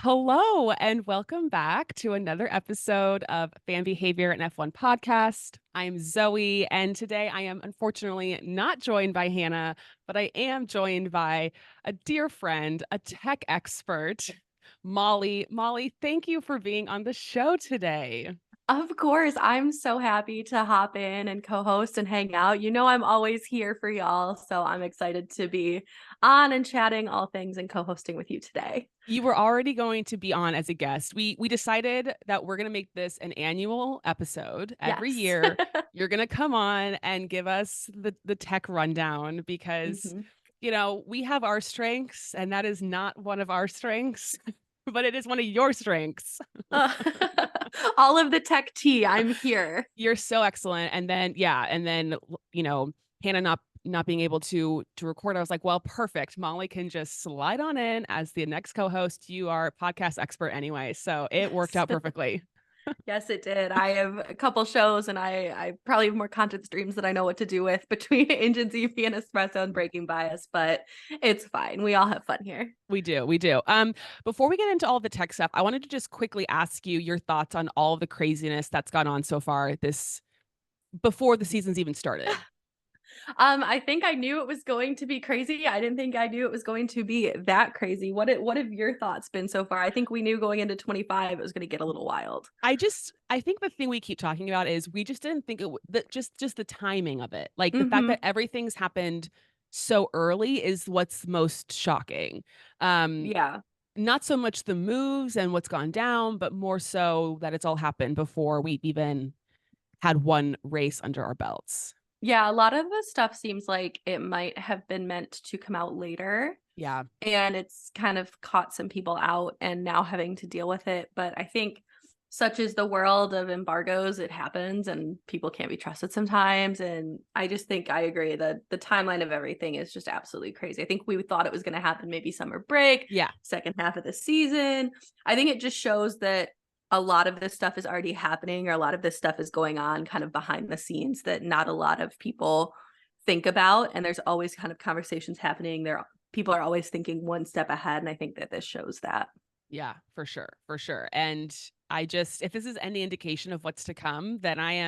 Hello, and welcome back to another episode of Fan Behavior and F1 Podcast. I'm Zoe, and today I am unfortunately not joined by Hannah, but I am joined by a dear friend, a tech expert, Molly. Molly, thank you for being on the show today. Of course, I'm so happy to hop in and co-host and hang out. You know, I'm always here for y'all, so I'm excited to be on and chatting all things and co-hosting with you today. You were already going to be on as a guest. We decided that we're going to make this an annual episode. Every Yes. year, you're going to come on and give us the tech rundown because, hmm we have our strengths, and that is not one of our strengths, but it is one of your strengths. Uh, all of the tech tea, I'm here. You're so excellent. And then, yeah, and then, Hannah not being able to record, I was like, well, perfect. Molly can just slide on in as the next co-host. You are a podcast expert anyway, so it worked Yes. out perfectly. Yes, it did. I have a couple shows and I probably have more content streams that I know what to do with between Engine ZP and Espresso and Breaking Bias, but it's fine. We all have fun here. We do. Before we get into all the tech stuff, I wanted to just quickly ask you your thoughts on all of the craziness that's gone on so far this before the season's even started. I think I knew it was going to be crazy. I didn't think I knew it was going to be that crazy. What have your thoughts been so far? I think we knew going into 25 it was going to get a little wild. I think the thing we keep talking about is we just didn't think that just the timing of it. Like the fact Mm-hmm. that everything's happened so early is what's most shocking. Um, Yeah. Not so much the moves and what's gone down, but more so that it's all happened before we've even had one race under our belts. Yeah, a lot of the stuff seems like it might have been meant to come out later, Yeah. and it's kind of caught some people out and now having to deal with it. But I think such is the world of embargoes, it happens and people can't be trusted sometimes. And I just think I agree that the timeline of everything is just absolutely crazy. I think we thought it was going to happen maybe summer break, Yeah. second half of the season. I think it just shows that a lot of this stuff is already happening, or a lot of this stuff is going on kind of behind the scenes that not a lot of people think about. And there's always kind of conversations happening there. People are always thinking one step ahead, and I think that this shows that. Yeah, for sure. For sure. And if this is any indication of what's to come, then I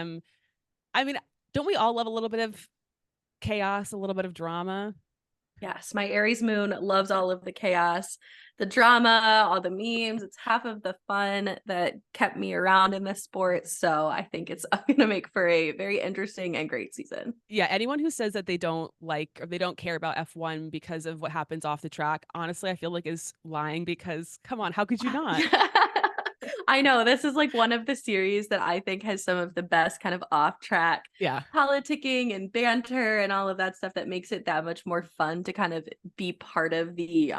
mean, don't we all love a little bit of chaos, a little bit of drama? Yes, my Aries moon loves all of the chaos, the drama, all the memes. It's half of the fun that kept me around in this sport. So I think it's going to make for a very interesting and great season. Yeah, anyone who says that they don't like or they don't care about F1 because of what happens off the track, honestly, I feel like is lying because come on, how could you not? I know this is like one of the series that I think has some of the best kind of off track Yeah. politicking and banter and all of that stuff that makes it that much more fun to kind of be part of the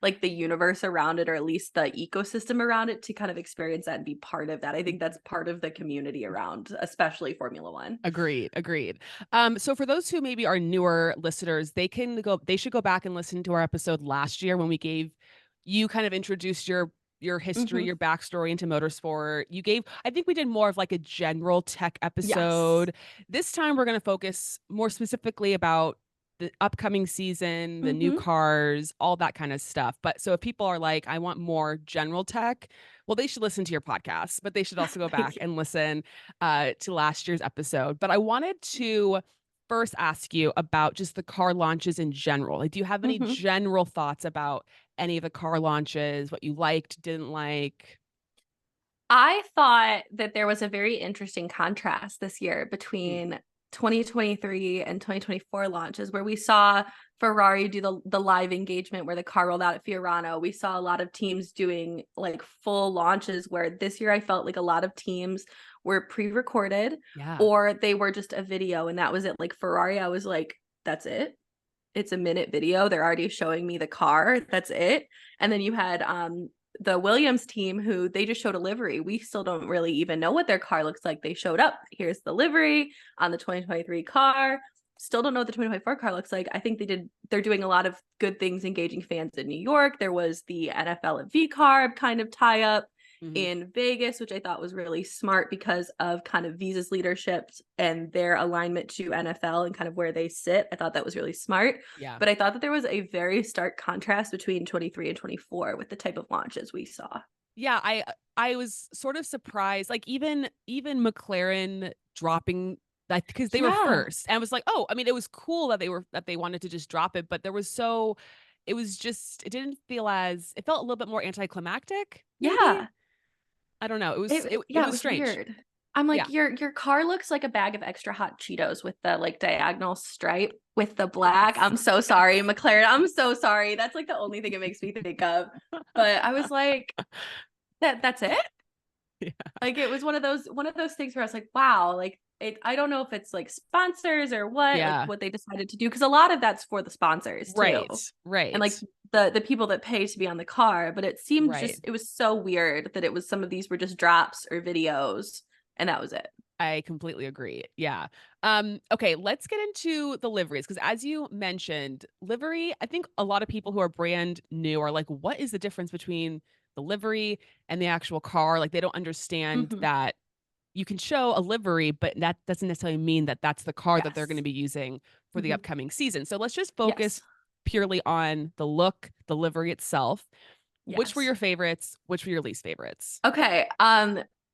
like the universe around it, or at least the ecosystem around it, to kind of experience that and be part of that. I think that's part of the community around especially Formula One. Agreed. So for those who maybe are newer listeners, they should go back and listen to our episode last year when we gave you kind of introduced your history, Mhm. your backstory into motorsport. I think we did more of like a general tech Yes. episode. This time we're going to focus more specifically about the upcoming season, the new Mhm. cars, all that kind of stuff. But so if people are like, I want more general tech, well, they should listen to your podcast, but they should also go back Thank you. and listen to last year's episode. But I wanted to first ask you about just the car launches in general. Like, do you have any Mhm. general thoughts about any of the car launches, what you liked, didn't like? I thought that there was a very interesting contrast this year Mm. between 2023 and 2024 launches, where we saw Ferrari do the live engagement where the car rolled out at Fiorano. We saw a lot of teams doing like full launches, where this year I felt like a lot of teams were pre-recorded Yeah. or they were just a video and that was it. Like Ferrari, I was like, that's it. It's a minute video. They're already showing me the car. That's it. And then you had the Williams team, who they just showed a livery. We still don't really even know what their car looks like. They showed up. Here's the livery on the 2023 car. Still don't know what the 2024 car looks like. I think they're doing a lot of good things engaging fans in New York. There was the NFL at V carb kind of tie up Mhm. in Vegas, which I thought was really smart because of kind of Visa's leadership and their alignment to NFL and kind of where they sit. I thought that was really smart. Yeah. But I thought that there was a very stark contrast between 23 and 24 with the type of launches we saw. Yeah, I was sort of surprised, like, even McLaren dropping that because they were Yeah. first, and I was like, "Oh," I mean, it was cool that they wanted to just drop it, but it was just it didn't feel as it felt a little bit more anticlimactic, maybe? Yeah. I don't know, it Yeah, it was was strange. weird. I'm Yeah. like, your car looks like a bag of extra hot Cheetos with the like diagonal stripe with the black. Yes. I'm so sorry, McLaren. I'm so sorry. That's like the only thing it makes me think of. But I was like, that's it? Yeah. Like it was one of those things where I was like, wow, like I don't know if it's like sponsors or what, like Yeah. what they decided to do. Cause a lot of that's for the sponsors too. Right, And like right, the people that pay to be on the car. But it seemed right. just it was so weird that it was some of these were just drops or videos and that was it. I completely agree. Yeah. Okay, let's get into the liveries because as you mentioned, livery, I think a lot of people who are brand new are like, what is the difference between the livery and the actual car? Like they don't understand Mhm. that you can show a livery, but that doesn't necessarily mean that that's the car that they're going to Yes. be using for the Mhm. upcoming season. So let's just Yes. focus purely on the look, the livery itself. Which were Yes. your favorites? Which were your least favorites? Okay.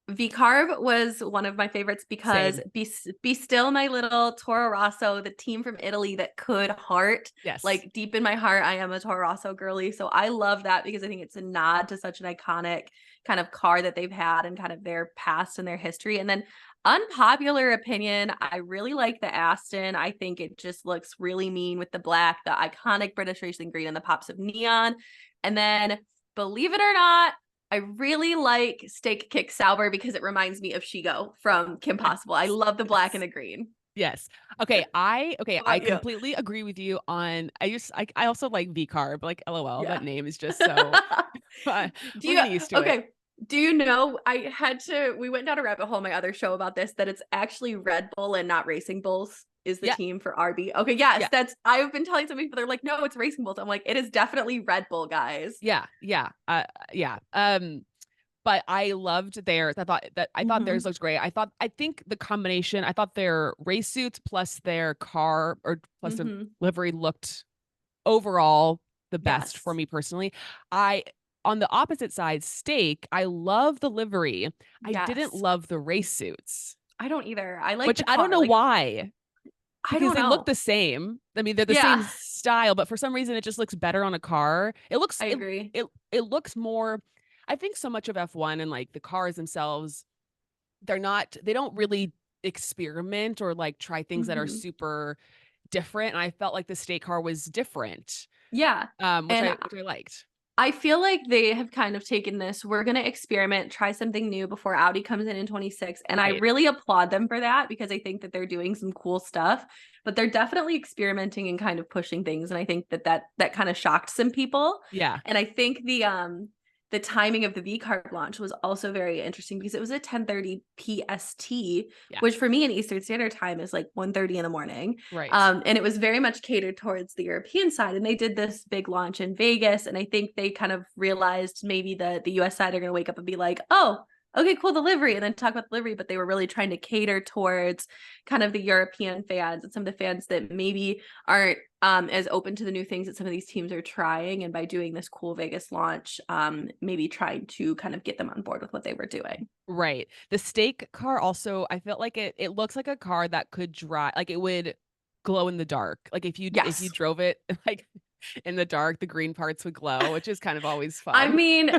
V-Carb was one of my favorites because Same. Be Still My Little Toro Rosso, the team from Italy that could heart. Yes. Like deep in my heart, I am a Toro Rosso girly. So I love that because I think it's a nod to such an iconic kind of car that they've had and kind of their past and their history. And then unpopular opinion, I really like the Aston. I think it just looks really mean with the black, the iconic British racing green, and the pops of neon. And then believe it or not, I really like Steak Kick Sauber because it reminds me of Shigo from Kim Possible. I love the black Yes. and the green. Yes. Okay, How I about you? completely agree with you on I also like V-carb, like LOL, that Yeah. name is just so but Do we're you getting used to it. okay? Do you know we went down a rabbit hole in my other show about this that it's actually Red Bull and not Racing Bulls is the Yeah, team for RB. Okay, yes, yeah, that's I've been telling some people they're like, no, it's Racing Bulls. I'm like, it is definitely Red Bull, guys. yeah, yeah, yeah. But I thought theirs Hmm. looked great. I think the combination, I thought their race suits plus their car or plus their Hmm. livery looked overall the best for Yes. me personally. I on the opposite side, steak, I love the livery. I didn't Yes. love the race suits. I don't either. I like Which the I don't car. know Like, why, I because don't they look know. the same. I mean, they're the same Yeah, style, but for some reason it just looks better on a car. I agree. It looks more I think so much of F1 and like the cars themselves, they don't really experiment or like try things that are Hmm. super different. And I felt like the state car was different, Yeah. And which I liked. I feel like they have kind of taken this, we're going to experiment, try something new before Audi comes in 26. And I Right. really applaud them for that because I think that they're doing some cool stuff, but they're definitely experimenting and kind of pushing things. And I think that kind of shocked some people. Yeah. And I think the timing of the V-Carb launch was also very interesting because it was at 10:30 PST, Yeah. which for me in Eastern Standard Time is like 1:30 in the morning. Right. And it was very much catered towards the European side. And they did this big launch in Vegas. And I think they kind of realized maybe the US side are going to wake up and be like, oh, okay, cool, the livery, and then talk about the livery. But they were really trying to cater towards kind of the European fans and some of the fans that maybe aren't as open to the new things that some of these teams are trying. And by doing this cool Vegas launch, maybe trying to kind of get them on board with what they were doing. Right. The steak car also, I felt like it looks like a car that could drive like it would glow in the dark. Like if you Yes. drove it like in the dark, the green parts would glow, which is kind of always I fun. mean,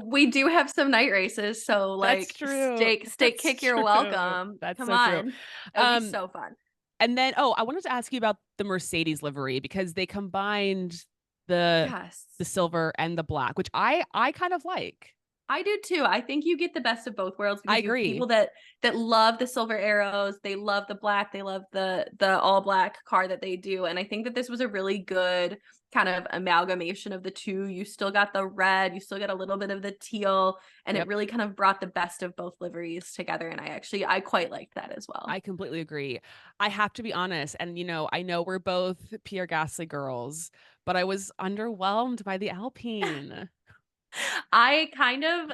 we do have some night races, so That's like true. steak That's kick, you're true. welcome. That's Come so true. on. That would be Um, so fun. and then I wanted to ask you about the Mercedes livery because they combined the Yes. the silver and the black, which I kind of like. I do too. I think you get the best of both worlds I because you have agree. people that love the silver arrows, they love the black, they love the all black car that they do. And I think that this was a really good kind of amalgamation of the two. You still got the red, you still get a little bit of the teal, and it Yep. really kind of brought the best of both liveries together. And I quite liked that as well. I completely agree. I have to be honest, and I know we're both Pierre Gasly girls, but I was underwhelmed by the Alpine. I kind of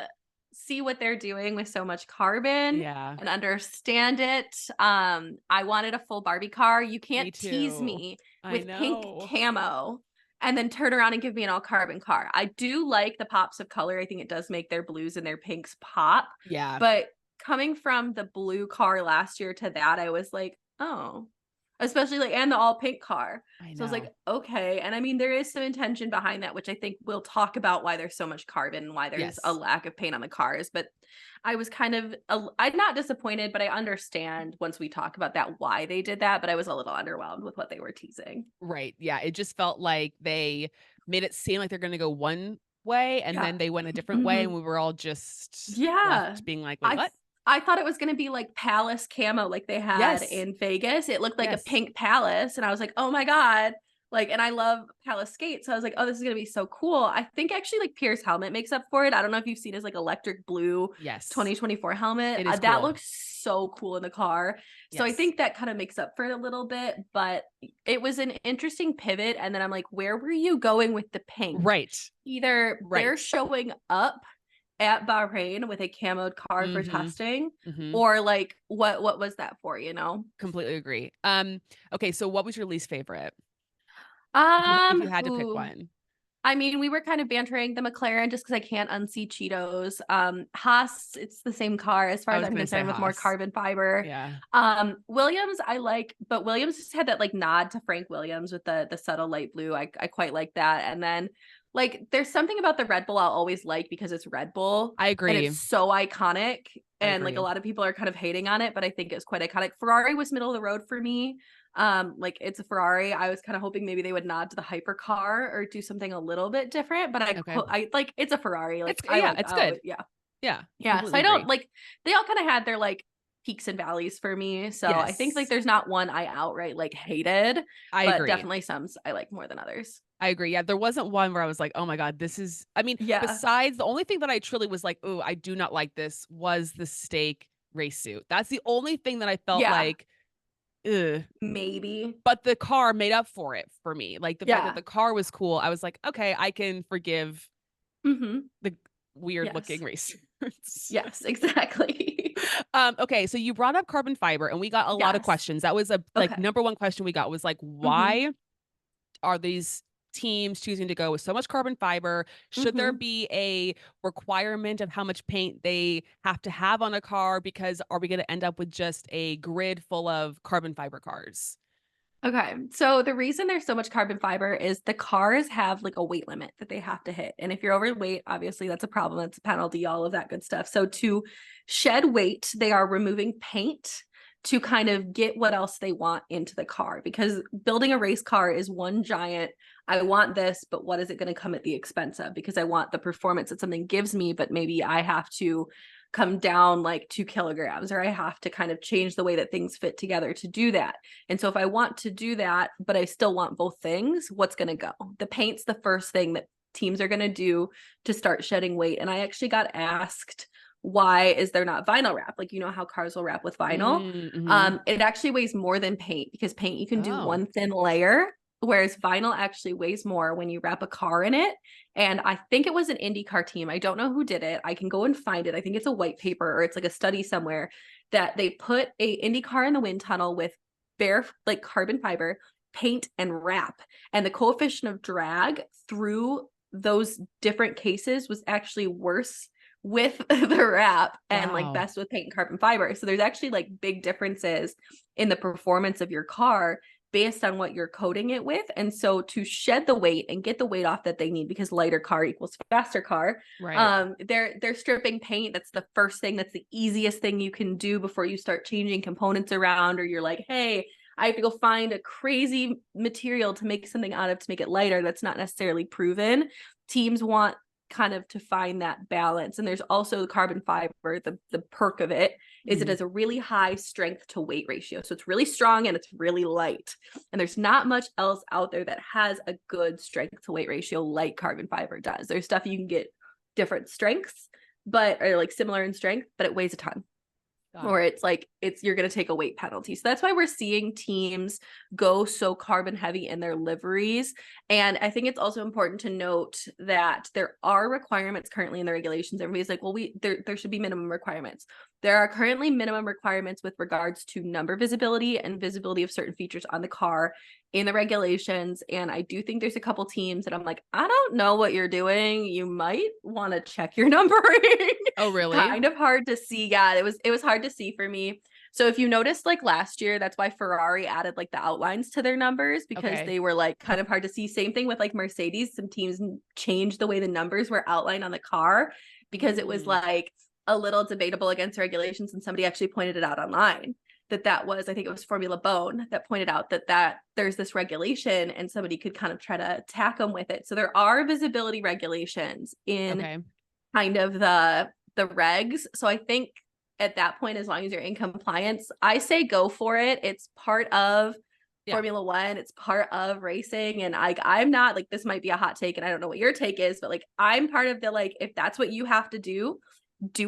see what they're doing with so much carbon Yeah. and understand it. I wanted a full Barbie car. You Me can't tease too. me I with pink know. camo and then turn around and give me an all carbon car. I do like the pops of color. I think it does make their blues and their pinks pop. Yeah. But coming from the blue car last year to that, I was like, oh, especially like, and the all pink car. I So I was like, know. okay. And I mean, there is some intention behind that, which I think we'll talk about why there's so much carbon and why there's a Yes. lack of paint on the cars. But I was kind of, I'm not disappointed, but I understand once we talk about that, why they did that. But I was a little underwhelmed with what they were teasing. Right. Yeah. It just felt like they made it seem like they're going to go one way and Yeah. then they went a different way. And Mhm. we were all just Yeah. left being like, wait, I th what? I thought it was gonna be like palace camo like they had Yes. in Vegas. It looked like a Yes. pink palace, and I was like, "Oh my god." Like, and I love palace skates, so I was like, "Oh, this is gonna be so cool." I think actually, like, Pierce helmet makes up for it. I don't know if you've seen his, like, electric blue Yes. 2024 helmet. It is That cool. looks so cool in the car. So I Yes. think that kinda makes up for it a little bit, but it was an interesting pivot, and then I'm like, "Where were you going with the pink?" Right. Either they're Right. showing up at Bahrain with a camoed car for Mm-hmm. testing, Mm-hmm. or like what was that for, you know? Completely agree. Okay, so what was your least favorite? If you had to pick Ooh, one. I mean, we were kind of bantering the McLaren just because I can't unsee Cheetos. Haas, it's the same car as far I as was I'm gonna say concerned with more Haas. carbon fiber. Yeah. Williams, I like, but Williams just had that like nod to Frank Williams with the subtle light blue. I quite like that. And then like there's something about the Red Bull I'll always like because it's Red Bull I and agree. it's so iconic. I And like a agree. lot of people are kind of hating on it, but I think it's quite iconic. Ferrari was middle of the road for me. Like it's a Ferrari. I was kind of hoping maybe they would nod to the hypercar or do something a little bit different, but Okay. I like it's a Ferrari. Like It's I yeah, like it's oh good. yeah. Yeah, Yeah. So completely I don't agree. like they all kind of had their like peaks and valleys for me. So I think like Yes. there's not one I outright like hated, I but agree. definitely some I like more than others. I agree. Yeah, there wasn't one where I was like, "Oh my god, this is." I mean, Yeah. besides the only thing that I truly was like, "Oh, I do not like this," was the steak race suit. That's the only thing that I felt Yeah. like, ugh. Maybe. But the car made up for it for me. Like the fact that Yeah. the car was cool, I was like, "Okay, I can forgive Mm-hmm. the weird looking Yes. race suits." Yes, exactly. Okay, so you brought up carbon fiber, and we got a lot of Yes. questions. That was a like Okay. number one question we got was like, Mm-hmm. why are these teams choosing to go with so much carbon fiber? Should there Mm-hmm. be a requirement of how much paint they have to have on a car? Because are we going to end up with just a grid full of carbon fiber cars? Okay. So the reason there's so much carbon fiber is the cars have like a weight limit that they have to hit. And if you're overweight, obviously that's a problem. That's a penalty, all of that good stuff. So to shed weight, they are removing paint to kind of get what else they want into the car because building a race car is one giant I want this, but what is it going to come at the expense of? Because I want the performance that something gives me, but maybe I have to come down like 2 kilograms or I have to kind of change the way that things fit together to do that. And so if I want to do that, but I still want both things, what's going to go? The paint's the first thing that teams are going to do to start shedding weight. And I actually got asked, why is there not vinyl wrap? Like, you know how cars will wrap with vinyl? Mm-hmm. It actually weighs more than paint because paint you can do Oh, one thin layer, whereas vinyl actually weighs more when you wrap a car in it. And I think it was an IndyCar team. I don't know who did it. I can go and find it. I think it's a white paper or it's like a study somewhere that they put a IndyCar in the wind tunnel with bare like carbon fiber, paint and wrap. And the coefficient of drag through those different cases was actually worse with the wrap and like wow. best with paint and carbon fiber. So there's actually like big differences in the performance of your car based on what you're coating it with. And so to shed the weight and get the weight off that they need, because lighter car equals faster car, Right. they're stripping paint. That's the first thing. That's the easiest thing you can do before you start changing components around, or you're like, hey, I have to go find a crazy material to make something out of to make it lighter. That's not necessarily proven. Teams want kind of to find that balance. And there's also the carbon fiber, the perk of it is it Mhm. has a really high strength to weight ratio. So it's really strong and it's really light. And there's not much else out there that has a good strength to weight ratio like carbon fiber does. There's stuff you can get different strengths, but or like similar in strength, but it weighs a ton. Got or it. you're going to take a weight penalty. So that's why we're seeing teams go so carbon heavy in their liveries. And I think it's also important to note that there are requirements currently in the regulations. Everybody's like, well, there should be minimum requirements. There are currently minimum requirements with regards to number visibility and visibility of certain features on the car in the regulations. And I do think there's a couple teams that I'm like, I don't know what you're doing. You might want to check your numbering. Oh, really? Kind of hard to see. Yeah, it was hard to see for me. So if you noticed, like last year, that's why Ferrari added like the outlines to their numbers, because Okay. they were like kind of hard to see. Same thing with like Mercedes. Some teams changed the way the numbers were outlined on the car because it was Mm. like a little debatable against regulations, and somebody actually pointed it out online that was, I think it was Formula Bone that pointed out that there's this regulation and somebody could kind of try to attack them with it. So there are visibility regulations in Okay. kind of the regs. So I think at that point, as long as you're in compliance, I say go for it. It's part of Yeah. Formula One. It's part of racing. And I'm not like, this might be a hot take and I don't know what your take is, but like, I'm part of the, like, if that's what you have to do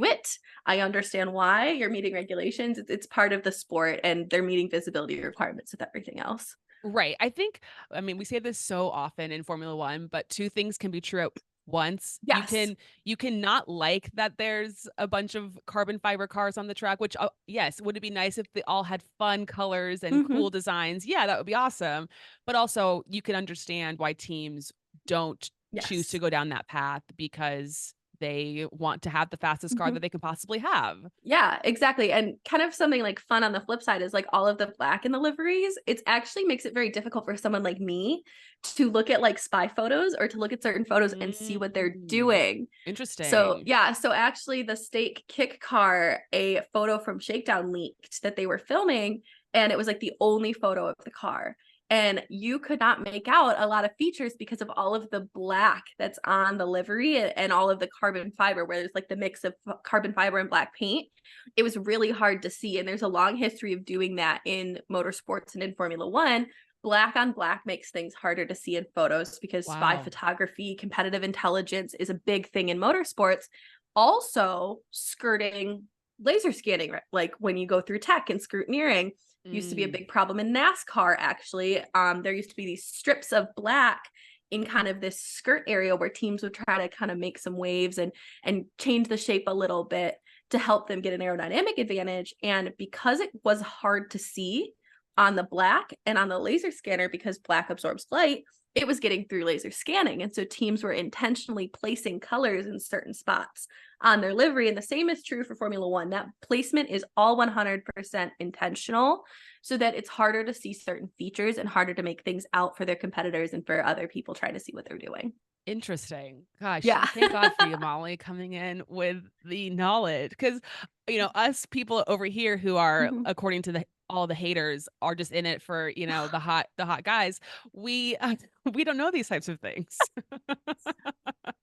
it. I understand why you're meeting regulations. It's part of the sport and they're meeting visibility requirements with everything else. Right. I mean, we say this so often in Formula One, but two things can be true at once. Yes. You can not like that there's a bunch of carbon fiber cars on the track, which yes, would it be nice if they all had fun colors and Mm-hmm. cool designs? Yeah, that would be awesome. But also you can understand why teams don't choose to Yes. go down that path because they want to have the fastest car Mm-hmm. that they can possibly have. Yeah, exactly. And kind of something like fun on the flip side is like all of the black in the liveries. It actually makes it very difficult for someone like me to look at like spy photos or to look at certain photos and see what they're Mm, doing. So interesting. yeah, so actually the stake kick car, a photo from Shakedown leaked that they were filming, and it was like the only photo of the car. And you could not make out a lot of features because of all of the black that's on the livery and all of the carbon fiber, where there's like the mix of carbon fiber and black paint. It was really hard to see. And there's a long history of doing that in motorsports and in Formula One. Black on black makes things harder to see in photos because spy Wow. photography, competitive intelligence is a big thing in motorsports. Also, skirting laser scanning, like when you go through tech and scrutineering, used to be a Mm, big problem in NASCAR, actually. There used to be these strips of black in kind of this skirt area where teams would try to kind of make some waves and change the shape a little bit to help them get an aerodynamic advantage. And because it was hard to see on the black and on the laser scanner, because black absorbs light, it was getting through laser scanning. And so teams were intentionally placing colors in certain spots on their livery. And the same is true for Formula One. That placement is all 100% intentional so that it's harder to see certain features and harder to make things out for their competitors and for other people trying to see what they're doing. interesting. Gosh, Yeah. thank God for you, Molly, coming in with the knowledge. Because, us people over here who are, Mhm. according to all the haters, are just in it for, the hot guys. We we don't know these types of things.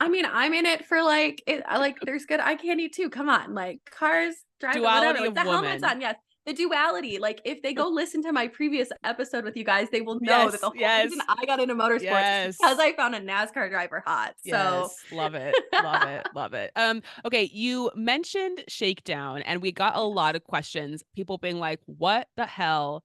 I mean, I'm in it for like it. I like there's good eye candy too. Come on, like cars, driving, whatever. Duality Like of the helmet's woman. on. Yes, the duality. Like if they go listen to my previous episode with you guys, they will know that Yes, the whole reason yes, I got into motorsports is because yes. I found a NASCAR driver hot. So Yes, love it. Love it. Love it. Okay, you mentioned Shakedown and we got a lot yes. of questions. People being like, "What the hell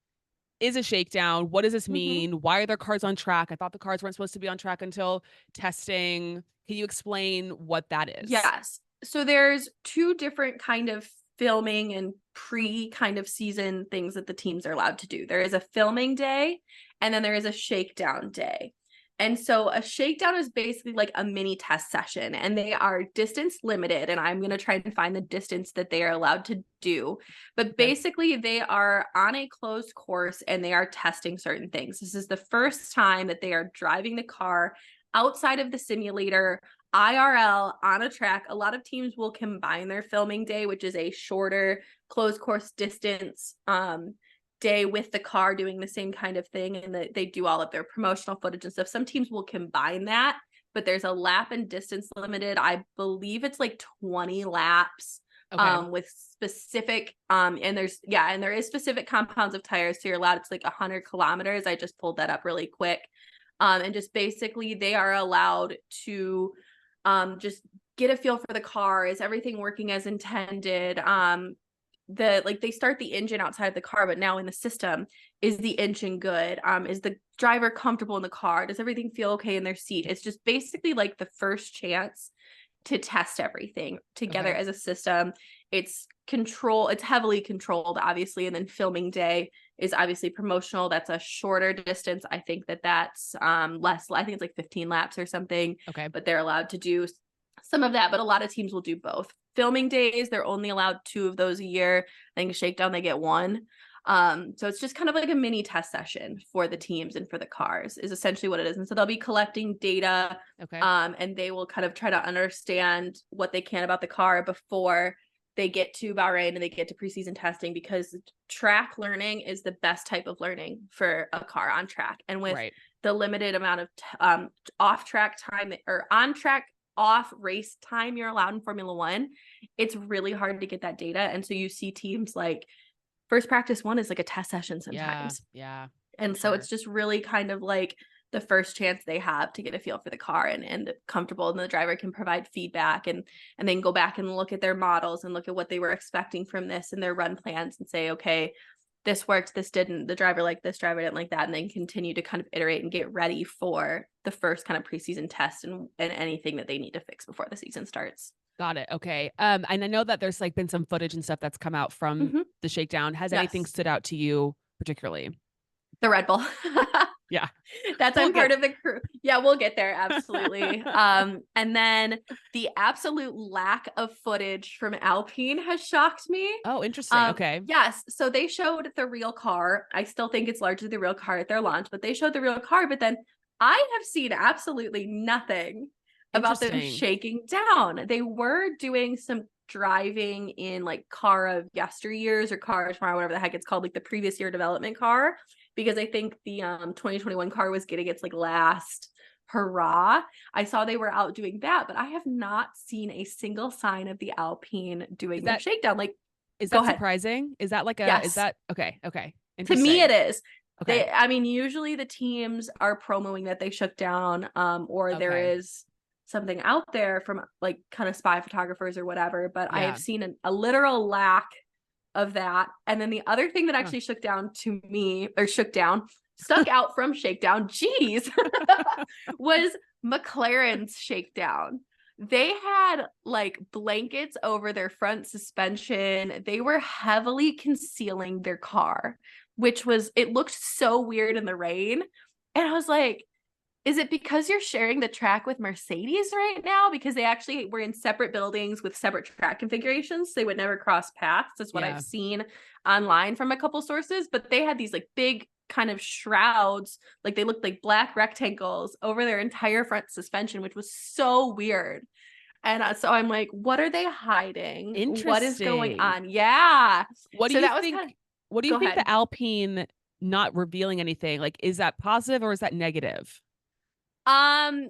is a shakedown? What does this Mhm. mean? Why are there cars on track? I thought the cars weren't supposed to be on track until testing." Can you explain what that is? Yes. So there's two different kind of filming and pre kind of season things that the teams are allowed to do. There is a filming day and then there is a shakedown day. And so a shakedown is basically like a mini test session and they are distance limited, and I'm going to try and find the distance that they are allowed to do. But Okay. basically they are on a closed course and they are testing certain things. This is the first time that they are driving the car outside of the simulator IRL on a track. A lot of teams will combine their filming day, which is a shorter closed course distance day, with the car doing the same kind of thing, and they do all of their promotional footage and stuff. Some teams will combine that, but there's a lap and distance limited. I believe it's like 20 laps Okay. with specific and there is specific compounds of tires, so you're allowed, it's like 100 kilometers. I just pulled that up really quick. And just basically they are allowed to just get a feel for the car. Is everything working as intended? they start the engine outside of the car, but now in the system, is the engine good? Is the driver comfortable in the car? Does everything feel okay in their seat? It's just basically like the first chance to test everything together Okay. as a system. It's heavily controlled, obviously, and then filming day is obviously promotional. That's a shorter distance. I think that's less. I think it's like 15 laps or something, Okay. but they're allowed to do some of that, but a lot of teams will do both. Filming days, they're only allowed 2 of those a year. I think Shakedown, they get 1. So it's just kind of like a mini test session for the teams and for the cars is essentially what it is. And so they'll be collecting data, Okay. and they will kind of try to understand what they can about the car before they get to Bahrain and they get to preseason testing, because track learning is the best type of learning for a car on track. And with Right. the limited amount of off track time or on track off race time you're allowed in Formula One, it's really hard to get that data. And so you see teams like first practice 1 is like a test session sometimes. Yeah. And so it's just really kind of like the first chance they have to get a feel for the car and comfortable, and the driver can provide feedback and then go back and look at their models and look at what they were expecting from this and their run plans and say, okay, this worked, this didn't, the driver liked this, driver didn't like that, and then continue to kind of iterate and get ready for the first kind of preseason test and anything that they need to fix before the season starts. Got it. Okay. And I know that there's like been some footage and stuff that's come out from Mm-hmm. the shakedown. Has anything Yes. stood out to you particularly? The Red Bull. Yeah. That's We'll I'm part get of the crew. Yeah, we'll get there. Absolutely. And then the absolute lack of footage from Alpine has shocked me. Oh, interesting. Okay. Yes. So they showed the real car. I still think it's largely the real car at their launch, but they showed the real car. But then I have seen absolutely nothing about them Interesting. shaking down. They were doing some driving in like car of yesteryears or car tomorrow, whatever the heck it's called, like the previous year development car, because I think the 2021 car was getting its like last hurrah. I saw they were out doing that, but I have not seen a single sign of the Alpine doing Is their that shakedown. Like, is go that ahead. surprising? Is that like is Yes. that okay? Okay. To me, it Interesting. is. Okay. I mean, usually the teams are promoting that they shook down, or there Okay. is something out there from like kind of spy photographers or whatever, but I have Yeah. seen a literal lack of that. And then the other thing that Huh. actually shook down to me, or shook down, stuck out from Shakedown, geez, was McLaren's Shakedown. They had like blankets over their front suspension. They were heavily concealing their car, it looked so weird in the rain. And I was like, is it because you're sharing the track with Mercedes right now? Because they actually were in separate buildings with separate track configurations. So they would never cross paths. That's what Yeah. I've seen online from a couple sources. But they had these like big kind of shrouds, like they looked like black rectangles over their entire front suspension, which was so weird. And so I'm like, what are they hiding? What is going Interesting. on? Yeah. What do So you that was think? kind of, What do you go think ahead. the Alpine not revealing anything, like, is that positive or is that negative? Um,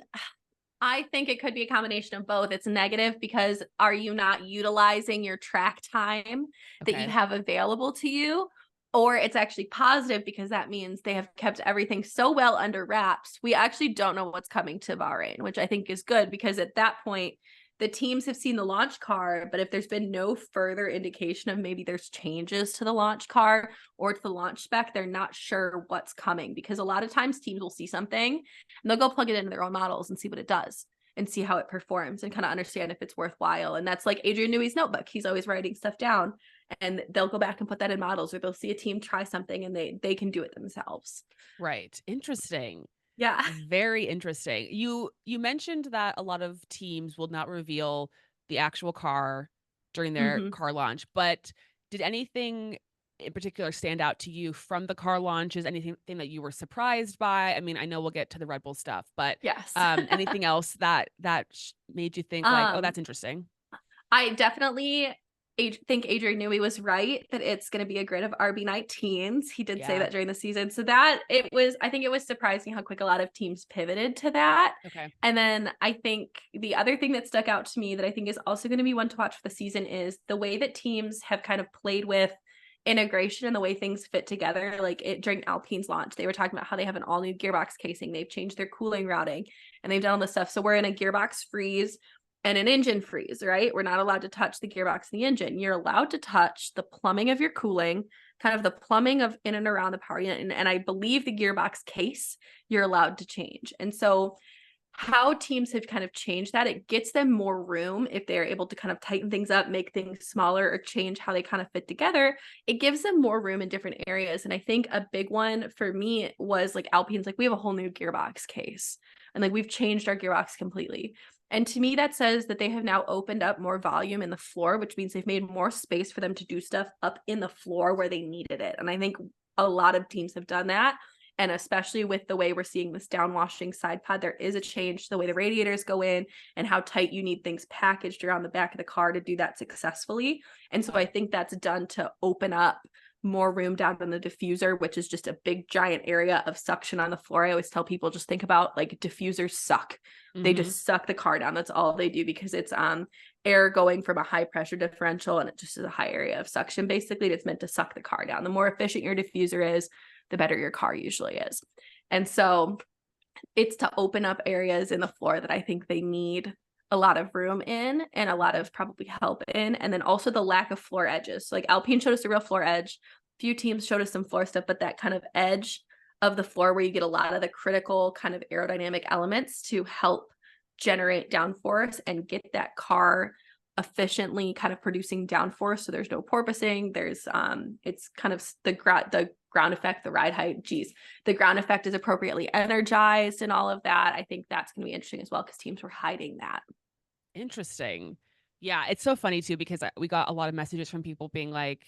I think it could be a combination of both. It's negative because are you not utilizing your track time that you Okay. have available to you? Or it's actually positive because that means they have kept everything so well under wraps. We actually don't know what's coming to Bahrain, which I think is good because at that point, the teams have seen the launch car, but if there's been no further indication of maybe there's changes to the launch car or to the launch spec, they're not sure what's coming, because a lot of times teams will see something and they'll go plug it into their own models and see what it does and see how it performs and kind of understand if it's worthwhile. And that's like Adrian Newey's notebook. He's always writing stuff down, and they'll go back and put that in models, or they'll see a team try something and they can do it themselves. Right. Interesting. Yeah. Very interesting. You mentioned that a lot of teams will not reveal the actual car during their Mm-hmm. car launch, but did anything in particular stand out to you from the car launches? Anything that you were surprised by? I mean, I know we'll get to the Red Bull stuff, but Yes. anything else that made you think like, oh, um that's interesting? I definitely think Adrian Newey was right that it's going to be a grid of RB19s. He did say Yeah. that during the season. So that I think it was surprising how quick a lot of teams pivoted to that. Okay. And then I think the other thing that stuck out to me that I think is also going to be one to watch for the season is the way that teams have kind of played with integration and the way things fit together. Like during Alpine's launch, they were talking about how they have an all new gearbox casing. They've changed their cooling routing and they've done all this stuff. So we're in a gearbox freeze. and an engine freeze, right? We're not allowed to touch the gearbox and the engine. You're allowed to touch the plumbing of your cooling, kind of the plumbing of in and around the power unit. And I believe the gearbox case you're allowed to change. And so how teams have kind of changed that, it gets them more room if they're able to kind of tighten things up, make things smaller, or change how they kind of fit together. It gives them more room in different areas. And I think a big one for me was like Alpine's, like, we have a whole new gearbox case, and like we've changed our gearbox completely. And to me, that says that they have now opened up more volume in the floor, which means they've made more space for them to do stuff up in the floor where they needed it. And I think a lot of teams have done that. And especially with the way we're seeing this downwashing side pod, there is a change to the way the radiators go in and how tight you need things packaged around the back of the car to do that successfully. And so I think that's done to open up more room down in the diffuser, which is just a big giant area of suction on the floor. I always tell people, just think about like diffusers suck. They just suck the car down. That's all they do, because it's air going from a high pressure differential, and it just is a high area of suction. Basically, it's meant to suck the car down. The more efficient your diffuser is, the better your car usually is. And so it's to open up areas in the floor that I think they need a lot of room in and a lot of probably help in. And then also the lack of floor edges. So like Alpine showed us a real floor edge. Few teams showed us some floor stuff, but that kind of edge of the floor where you get a lot of the critical kind of aerodynamic elements to help generate downforce and get that car efficiently kind of producing downforce. So there's no porpoising. There's it's kind of the ground effect, the ride height. The ground effect is appropriately energized and all of that. I think that's going to be interesting as well, because teams were hiding that. Interesting. Yeah, it's so funny too, because we got a lot of messages from people being like,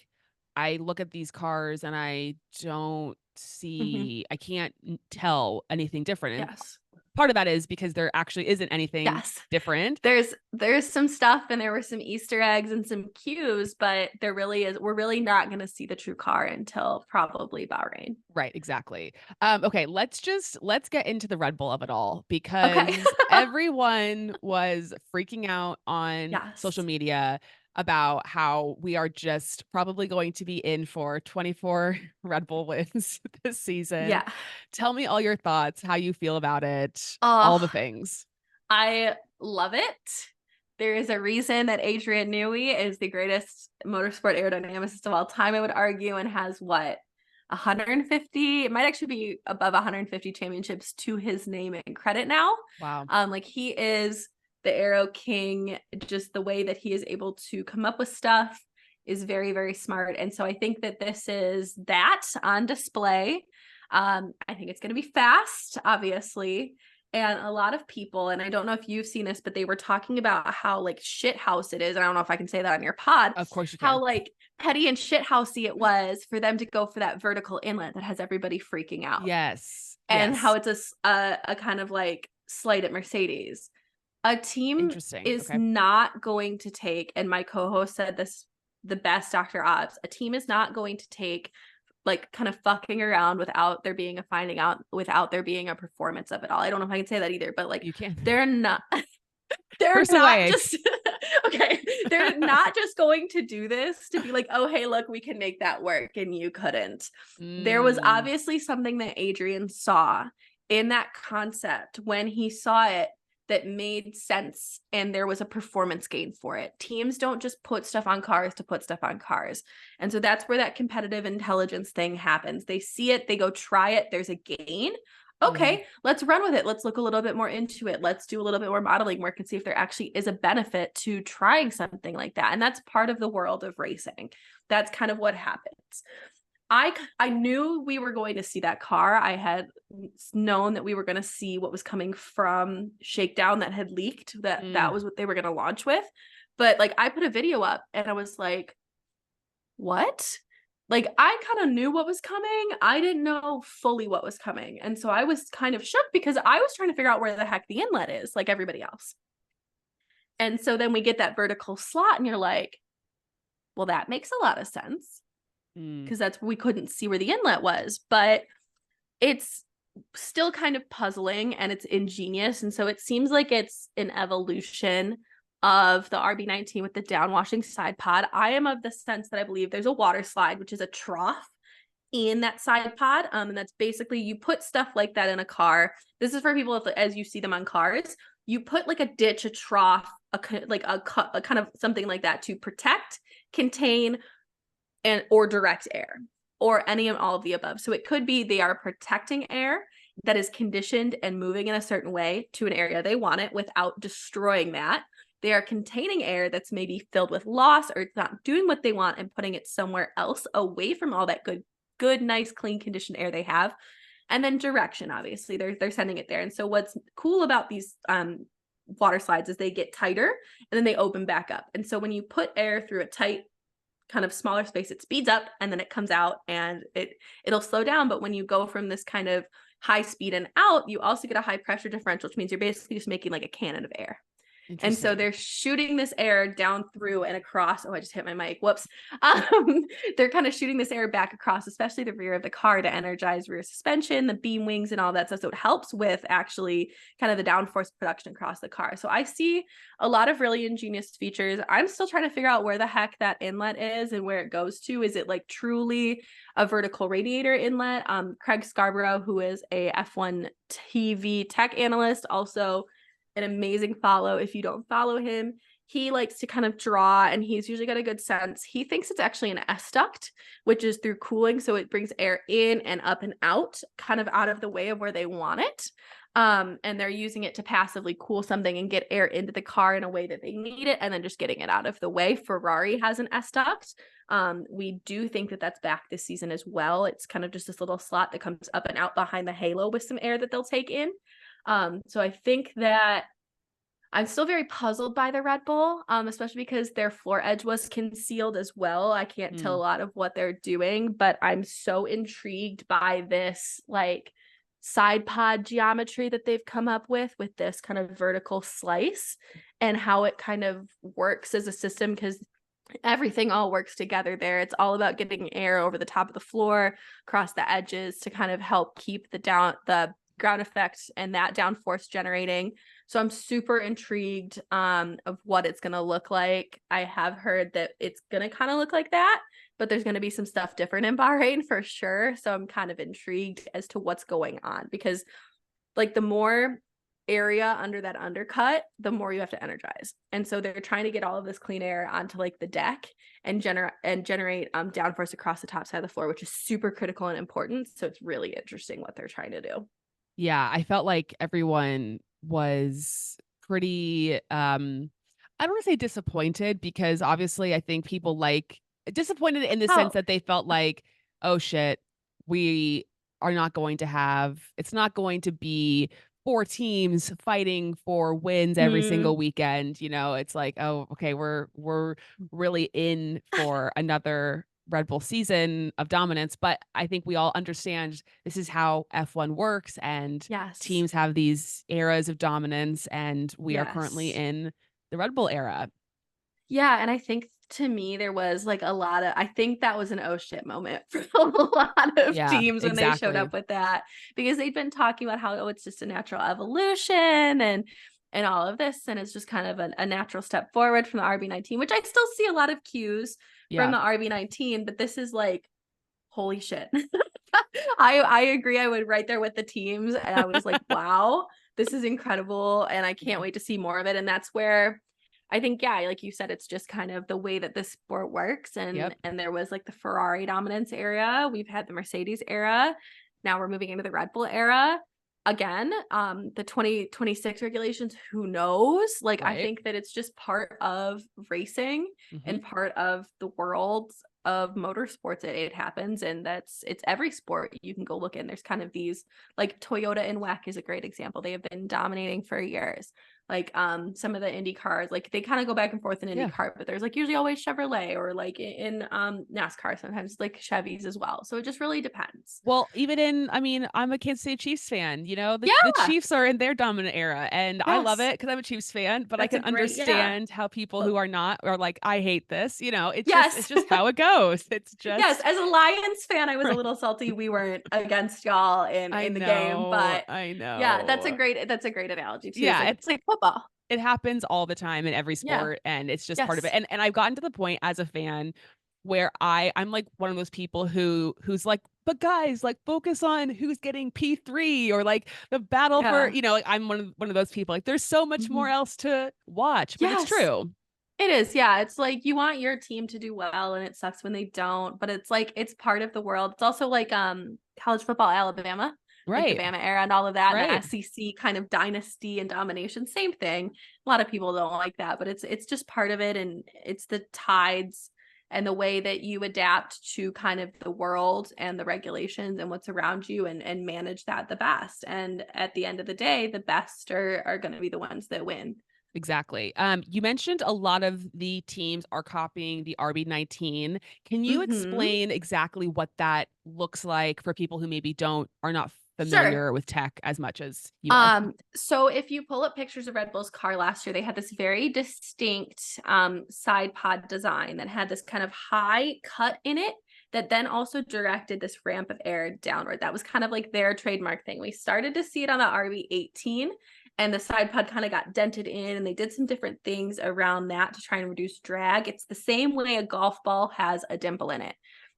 I look at these cars and I don't see, I can't tell anything different. And Yes. part of that is because there actually isn't anything different. There's some stuff, and there were some Easter eggs and some cues, but we're really not going to see the true car until probably Bahrain. Right, exactly. Okay, let's get into the Red Bull of it all, because Okay. everyone was freaking out on social media about how we are just probably going to be in for 24 Red Bull wins this season. Yeah. Tell me all your thoughts, how you feel about it, all the things. I love it. There is a reason that Adrian Newey is the greatest motorsport aerodynamicist of all time, I would argue, and has 150, it might actually be above 150 championships to his name and credit now. Wow. Like, he is the aero king. Just the way that he is able to come up with stuff is very, very smart. And so I think that this is that on display. I think it's going to be fast, obviously. And a lot of people, and I don't know if you've seen this, but they were talking about how like shit house it is. And I don't know if I can say that on your pod. Of course you can. How like petty and shit housey it was for them to go for that vertical inlet that has everybody freaking out. Yes. And how it's a kind of like slight at Mercedes. A team is not going to take, and my co-host said this the best, Dr. Oz, a team is not going to take like kind of fucking around without there being a finding out, without there being a performance of it all. I don't know if I can say that either, but like you can. They're not just okay. They're not just going to do this to be like, oh, hey, look, we can make that work and you couldn't. There was obviously something that Adrian saw in that concept when he saw it that made sense, and there was a performance gain for it. Teams don't just put stuff on cars to put stuff on cars. And so that's where that competitive intelligence thing happens. They see it, they go try it, there's a gain. Okay, let's run with it. Let's look a little bit more into it. Let's do a little bit more modeling work and see if there actually is a benefit to trying something like that. And that's part of the world of racing. That's kind of what happens. I knew we were going to see that car. I had known that we were going to see what was coming from Shakedown that had leaked, that was what they were going to launch with. But like, I put a video up and I was like, what? Like, I kind of knew what was coming. I didn't know fully what was coming. And so I was kind of shook because I was trying to figure out where the heck the inlet is, like everybody else. And so then we get that vertical slot and you're like, well, that makes a lot of sense. Because we couldn't see where the inlet was, but it's still kind of puzzling and it's ingenious. And so it seems like it's an evolution of the RB19 with the downwashing side pod. I am of the sense that I believe there's a water slide, which is a trough in that side pod. And that's basically, you put stuff like that in a car. This is for people as you see them on cars. you put like a ditch, a trough, a kind of something like that to protect, contain, and or direct air, or any and all of the above. So it could be they are protecting air that is conditioned and moving in a certain way to an area they want it without destroying that. They are containing air that's maybe filled with loss, or it's not doing what they want and putting it somewhere else away from all that good, nice, clean, conditioned air they have. And then direction, obviously, they're sending it there. And so what's cool about these water slides is they get tighter and then they open back up. And so when you put air through a tight kind of smaller space, it speeds up and then it comes out and it'll slow down. But when you go from this kind of high speed and out, you also get a high pressure differential, which means you're basically just making like a cannon of air. And so they're shooting this air down through and across. Oh, I just hit my mic. Whoops. They're kind of shooting this air back across, especially the rear of the car, to energize rear suspension, the beam wings, and all that stuff. So it helps with actually kind of the downforce production across the car. So I see a lot of really ingenious features. I'm still trying to figure out where the heck that inlet is and where it goes to. Is it like truly a vertical radiator inlet? Craig Scarborough, who is a F1 TV tech analyst, also an amazing follow if you don't follow him. He likes to kind of draw, and he's usually got a good sense. He thinks it's actually an S duct, which is through cooling, so it brings air in and up and out, kind of out of the way of where they want it. And they're using it to passively cool something and get air into the car in a way that they need it, and then just getting it out of the way. Ferrari has an S duct. We do think that that's back this season as well. It's kind of just this little slot that comes up and out behind the halo with some air that they'll take in. So I think that I'm still very puzzled by the Red Bull, especially because their floor edge was concealed as well. I can't tell a lot of what they're doing, but I'm so intrigued by this like side pod geometry that they've come up with this kind of vertical slice and how it kind of works as a system, because everything all works together there. It's all about getting air over the top of the floor, across the edges, to kind of help keep the ground effect and that downforce generating. So I'm super intrigued of what it's going to look like. I have heard that it's going to kind of look like that, but there's going to be some stuff different in Bahrain for sure. So I'm kind of intrigued as to what's going on, because like the more area under that undercut, the more you have to energize. And so they're trying to get all of this clean air onto like the deck and generate downforce across the top side of the floor, which is super critical and important. So it's really interesting what they're trying to do. Yeah, I felt like everyone was pretty I don't want to say disappointed, because obviously I think people like disappointed in the sense that they felt like, oh shit, we are not going to have, it's not going to be 4 teams fighting for wins every single weekend. You know, it's like, oh, okay, we're really in for another Red Bull season of dominance. But I think we all understand this is how F1 works, and teams have these eras of dominance, and we are currently in the Red Bull era. Yeah, and I think to me there was like a lot of, I think that was an oh shit moment for a lot of teams when they showed up with that, because they've been talking about how it's just a natural evolution and all of this, and it's just kind of a natural step forward from the RB19, which I still see a lot of cues from the RB19, but this is like, holy shit. I agree. I would right there with the teams, and I was like, wow, this is incredible, and I can't wait to see more of it. And that's where I think, like you said, it's just kind of the way that this sport works. And there was like the Ferrari dominance era. We've had the Mercedes era. Now we're moving into the Red Bull era again. The 2026 regulations, who knows? Like, I think that it's just part of racing and part of the world of motorsports. It happens, and it's every sport. You can go look in. There's kind of these, like Toyota and WEC is a great example. They have been dominating for years. Like some of the Indy cars, like they kind of go back and forth in IndyCar, but there's like usually always Chevrolet, or like in NASCAR, sometimes like Chevys as well. So it just really depends. Well, even in, I mean, I'm a Kansas City Chiefs fan, you know, the Chiefs are in their dominant era, and I love it because I'm a Chiefs fan, but I can understand how people who are not are like, I hate this, you know, it's just how it goes. It's just, as a Lions fan, I was a little salty we weren't against y'all in the game, but I know. Yeah, that's a great analogy too. Yeah, it's like football. It happens all the time in every sport, and it's just part of it. And I've gotten to the point as a fan where I'm like one of those people who's like but guys, like focus on who's getting P3 or like the battle for, Yeah. like I'm one of those people. Like there's so much more Mhm. else to watch, but it's Yes. true. It is. Yeah. It's like you want your team to do well and it sucks when they don't, but it's like it's part of the world. It's also like college football Alabama, like the Right. Bama era and all of that, and the Right. SEC kind of dynasty and domination. Same thing. A lot of people don't like that, but it's just part of it, and it's the tides and the way that you adapt to kind of the world and the regulations and what's around you and manage that the best. And at the end of the day, the best are going to be the ones that win. Exactly. You mentioned a lot of the teams are copying the RB19. Can you Mhm. explain exactly what that looks like for people who maybe are not Sure. familiar with tech as much as you are? So if you pull up pictures of Red Bull's car last year, they had this very distinct side pod design that had this kind of high cut in it that then also directed this ramp of air downward. That was kind of like their trademark thing. We started to see it on the RB18, and the side pod kind of got dented in, and they did some different things around that to try and reduce drag. It's the same way a golf ball has a dimple in it.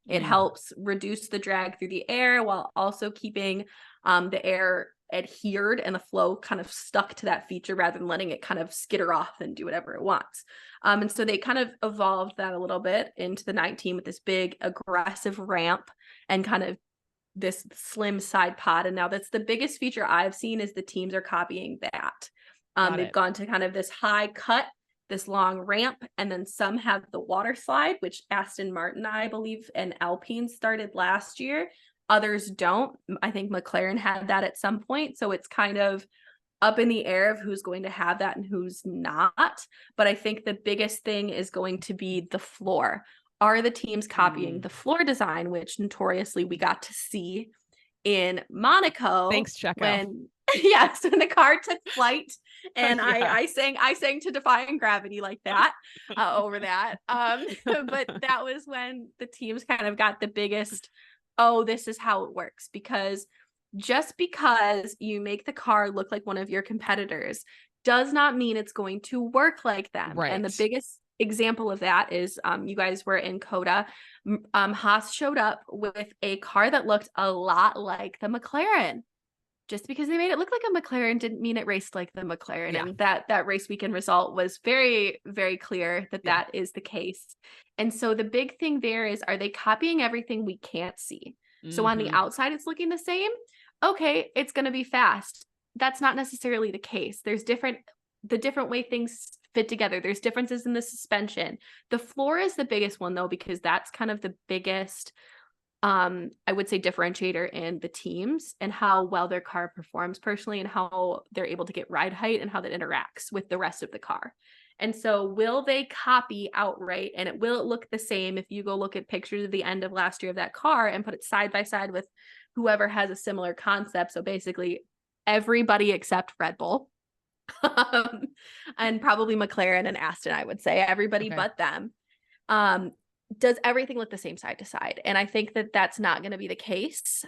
It Mm, helps reduce the drag through the air while also keeping the air adhered and the flow kind of stuck to that feature rather than letting it kind of skitter off and do whatever it wants. And so they kind of evolved that a little bit into the 19 with this big aggressive ramp and kind of this slim side pod. And now that's the biggest feature I've seen is the teams are copying that. got They've it. gone to kind of this high cut, this long ramp, and then some have the water slide, which Aston Martin, I believe, and Alpine started last year. Others don't. I think McLaren had that at some point. So it's kind of up in the air of who's going to have that and who's not. But I think the biggest thing is going to be the floor. Are the teams copying Mm. the floor design, which notoriously we got to see in Monaco Thanks, Checo. when yes, when the car took flight, and Yeah. I sang to Defying Gravity like that over that. But that was when the teams kind of got the biggest, oh, this is how it works, because just because you make the car look like one of your competitors does not mean it's going to work like them. And the Right. biggest example of that is you guys were in Coda. Haas showed up with a car that looked a lot like the McLaren. Just because they made it look like a McLaren didn't mean it raced like the McLaren. Yeah. And that race weekend result was very, very clear that Yeah. that is the case. And so the big thing there is, are they copying everything we can't see? So on the Hmm. outside, it's looking the same. Okay, it's going to be fast. That's not necessarily the case. There's the different way things fit together. There's differences in the suspension. The floor is the biggest one though, because that's kind of the biggest I would say differentiator in the teams and how well their car performs personally and how they're able to get ride height and how that interacts with the rest of the car. And so will they copy outright, and will it look the same if you go look at pictures of the end of last year of that car and put it side by side with whoever has a similar concept? So basically everybody except Red Bull. And probably McLaren and Aston, I would say everybody Okay. but them. Um, does everything look the same side to side? And I think that that's not going to be the case.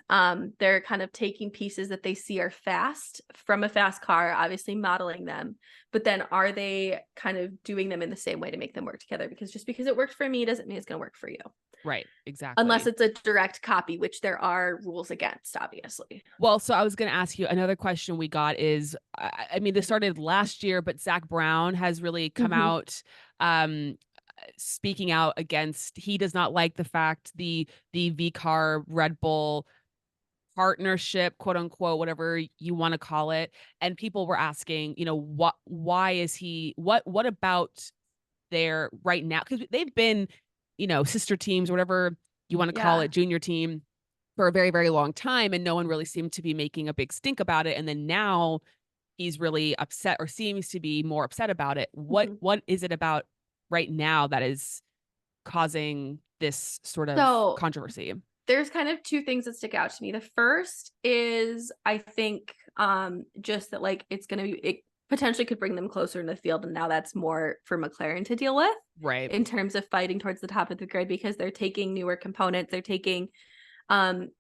They're kind of taking pieces that they see are fast from a fast car, obviously modeling them, but then are they kind of doing them in the same way to make them work together? Because just because it worked for me doesn't mean it's going to work for you. Right. Unless Exactly. it's a direct copy, which there are rules against, obviously. Well, so I was going to ask you another question we got is, I mean, this started last year, but Zach Brown has really come Mm-hmm. out, speaking out against, he does not like the fact the VCAR Red Bull partnership, quote unquote, whatever you want to call it. And people were asking, why is what about their right now? Because they've been, sister teams, whatever you want to call Yeah. it, junior team for a very, very long time. And no one really seemed to be making a big stink about it. And then now he's really upset or seems to be more upset about it. What Mm-hmm. what is it about right now that is causing this sort of So controversy? there's kind of two things that stick out to me. The first is I think just that like it's gonna be, it potentially could bring them closer in the field, and now that's more for McLaren to deal with Right. in terms of fighting towards the top of the grid, because they're taking newer components, they're taking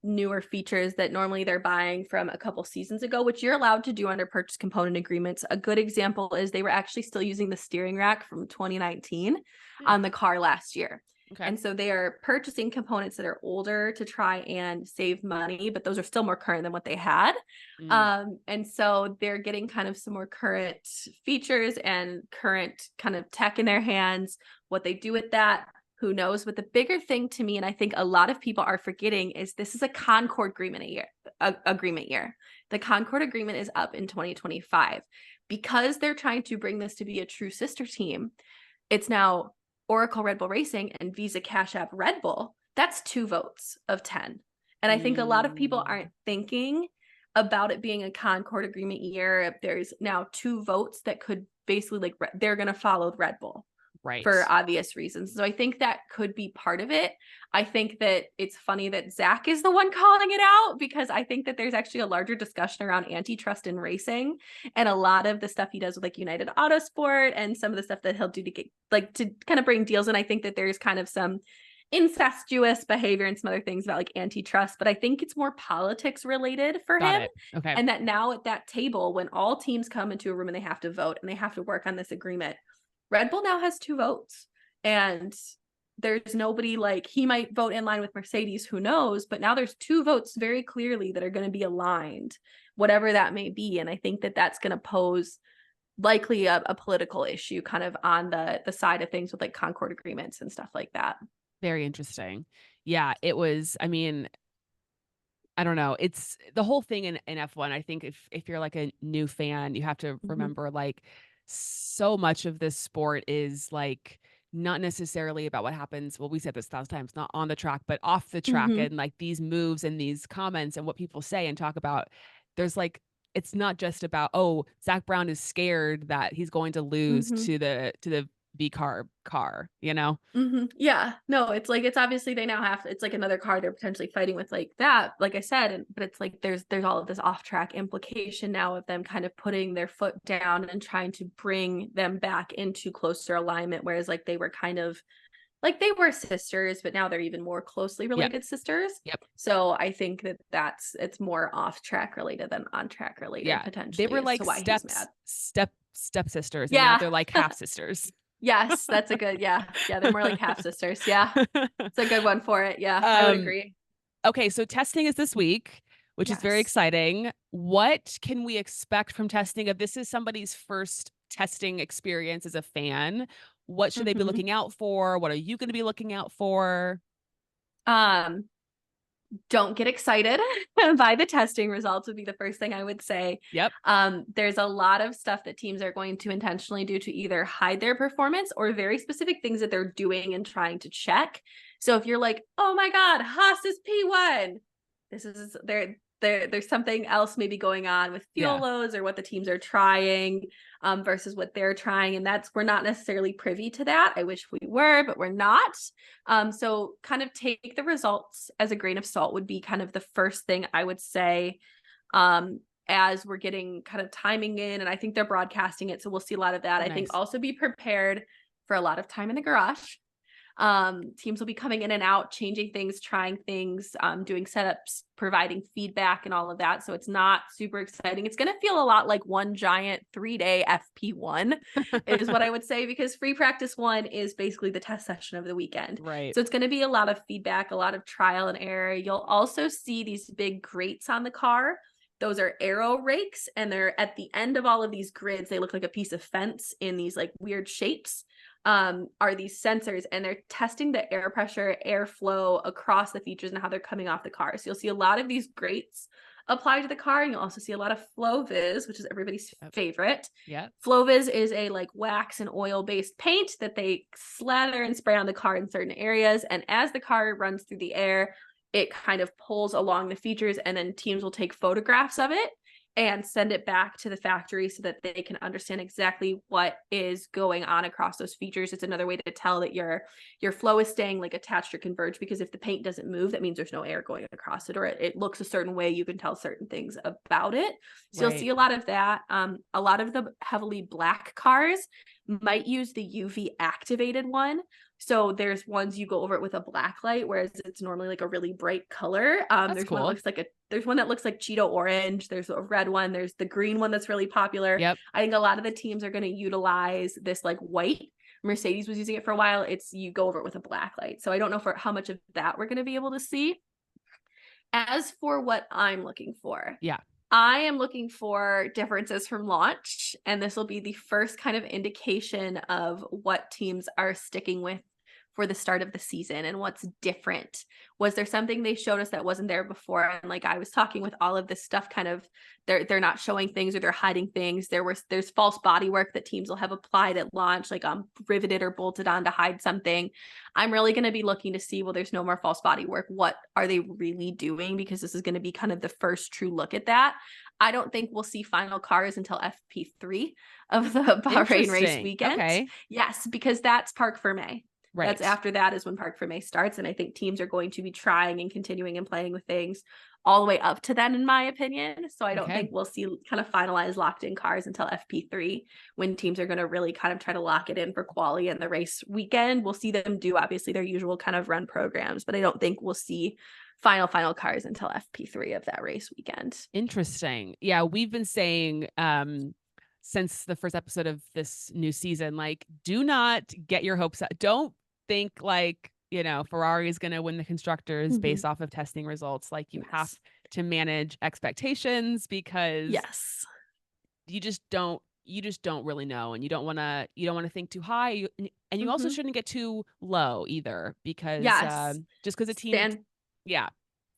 newer features that normally they're buying from a couple seasons ago, which you're allowed to do under purchase component agreements. A good example is they were actually still using the steering rack from 2019 Hmm. on the car last year. Okay. And so they are purchasing components that are older to try and save money, but those are still more current than what they had. Mm, And so they're getting kind of some more current features and current kind of tech in their hands. What they do with that, who knows? But the bigger thing to me, and I think a lot of people are forgetting, is this is a Concord agreement year. The Concord agreement is up in 2025. Because they're trying to bring this to be a true sister team, it's now Oracle Red Bull Racing and Visa Cash App Red Bull. That's 2 votes of 10. And I think a lot of people aren't thinking about it being a Concord agreement year. There's now 2 votes that could basically like they're going to follow Red Bull right. for obvious reasons. So I think that could be part of it. I think that it's funny that Zach is the one calling it out, because I think that there's actually a larger discussion around antitrust in racing, and a lot of the stuff he does with like United Autosport and some of the stuff that he'll do to get like to kind of bring deals. And I think that there's kind of some incestuous behavior and some other things about like antitrust, but I think it's more politics related for Got him. it. Okay. And that now at that table, when all teams come into a room and they have to vote and they have to work on this agreement, Red Bull now has 2 votes, and there's nobody like he might vote in line with Mercedes, who knows, but now there's 2 votes very clearly that are going to be aligned, whatever that may be. And I think that that's going to pose likely a political issue kind of on the side of things with like Concord agreements and stuff like that. Very interesting. Yeah, it was, I mean, I don't know. It's the whole thing in F1. I think if you're like a new fan, you have to remember like so much of this sport is like not necessarily about what happens. Well, we said this 1,000 times, not on the track, but off the track, Mm-hmm. and like these moves and these comments and what people say and talk about. There's like, it's not just about, oh, Zach Brown is scared that he's going to lose Mm-hmm. to the V car, you know? Mm-hmm. Yeah, no, it's like it's obviously they now have it's like another car they're potentially fighting with like that, like I said, but it's like there's all of this off track implication now of them kind of putting their foot down and trying to bring them back into closer alignment, whereas like they were kind of like they were sisters, but now they're even more closely related sisters. Yep. So I think that it's more off track related than on track related Yeah. They potentially were as like to why he's mad. step sisters, and now Yeah. they're like half sisters. Yes, that's a good, yeah. Yeah, they're more like half sisters. Yeah. It's a good one for it. Yeah, I would agree. Okay, so testing is this week, which is very Yes. exciting. What can we expect from testing? If this is somebody's first testing experience as a fan, what should they be Mhm. looking out for? What are you going to be looking out for? Um, don't get excited by the testing results would be the first thing I would say. Yep. There's a lot of stuff that teams are going to intentionally do to either hide their performance or very specific things that they're doing and trying to check. So if you're like, oh my God, Haas is P1, this is there's something else maybe going on with fuel Yeah. loads or what the teams are trying versus what they're trying. And we're not necessarily privy to that. I wish we were, but we're not. So kind of take the results as a grain of salt would be kind of the first thing I would say as we're getting kind of timing in. And I think they're broadcasting it. So we'll see a lot of that. Oh, I think nice. also be prepared for a lot of time in the garage. Teams will be coming in and out, changing things, trying things, doing setups, providing feedback and all of that. So it's not super exciting. It's going to feel a lot like one giant 3-day FP1 is what I would say, because free practice 1 is basically the test session of the weekend. Right. So it's going to be a lot of feedback, a lot of trial and error. You'll also see these big grates on the car. Those are aero rakes, and they're at the end of all of these grids. They look like a piece of fence in these like weird shapes. Are these sensors, and they're testing the air pressure, airflow across the features and how they're coming off the car. So you'll see a lot of these grates applied to the car, and you'll also see a lot of FlowViz, which is everybody's favorite. Yeah. FlowViz is a like wax and oil based paint that they slather and spray on the car in certain areas, and as the car runs through the air, it kind of pulls along the features, and then teams will take photographs of it and send it back to the factory so that they can understand exactly what is going on across those features. It's another way to tell that your flow is staying like attached or converged, because if the paint doesn't move, that means there's no air going across it, or it looks a certain way. You can tell certain things about it. So you'll see a lot of that. A lot of the heavily black cars might use the UV activated one. So there's ones you go over it with a black light, whereas it's normally like a really bright color. There's cool. one that looks like there's one that looks like Cheeto orange. There's a red one. There's the green one that's really popular. Yep. I think a lot of the teams are going to utilize this like white Mercedes was using it for a while. It's you go over it with a black light. So I don't know for how much of that we're going to be able to see. As for what I'm looking for, Yeah. I am looking for differences from launch, and this will be the first kind of indication of what teams are sticking with for the start of the season and what's different. Was there something they showed us that wasn't there before? And like I was talking with all of this stuff, kind of they're not showing things or they're hiding things. There's false body work that teams will have applied at launch, like riveted or bolted on to hide something. I'm really going to be looking to see, well, there's no more false body work. What are they really doing? Because this is going to be kind of the first true look at that. I don't think we'll see final cars until FP3 of the Bahrain race weekend. Okay. Yes, because that's Parc Fermé. Right. That's after that is when Parc Fermé starts. And I think teams are going to be trying and continuing and playing with things all the way up to then, in my opinion. So I don't think we'll see kind of finalized locked in cars until FP3, when teams are going to really kind of try to lock it in for quali and the race weekend. We'll see them do obviously their usual kind of run programs, but I don't think we'll see final cars until FP3 of that race weekend. Interesting. Yeah, we've been saying since the first episode of this new season, like, do not get your hopes up. Don't think like, Ferrari is going to win the constructors based off of testing results. Like, you have to manage expectations, because you just don't really know, and you don't want to think too high, and you also shouldn't get too low either, because just because a team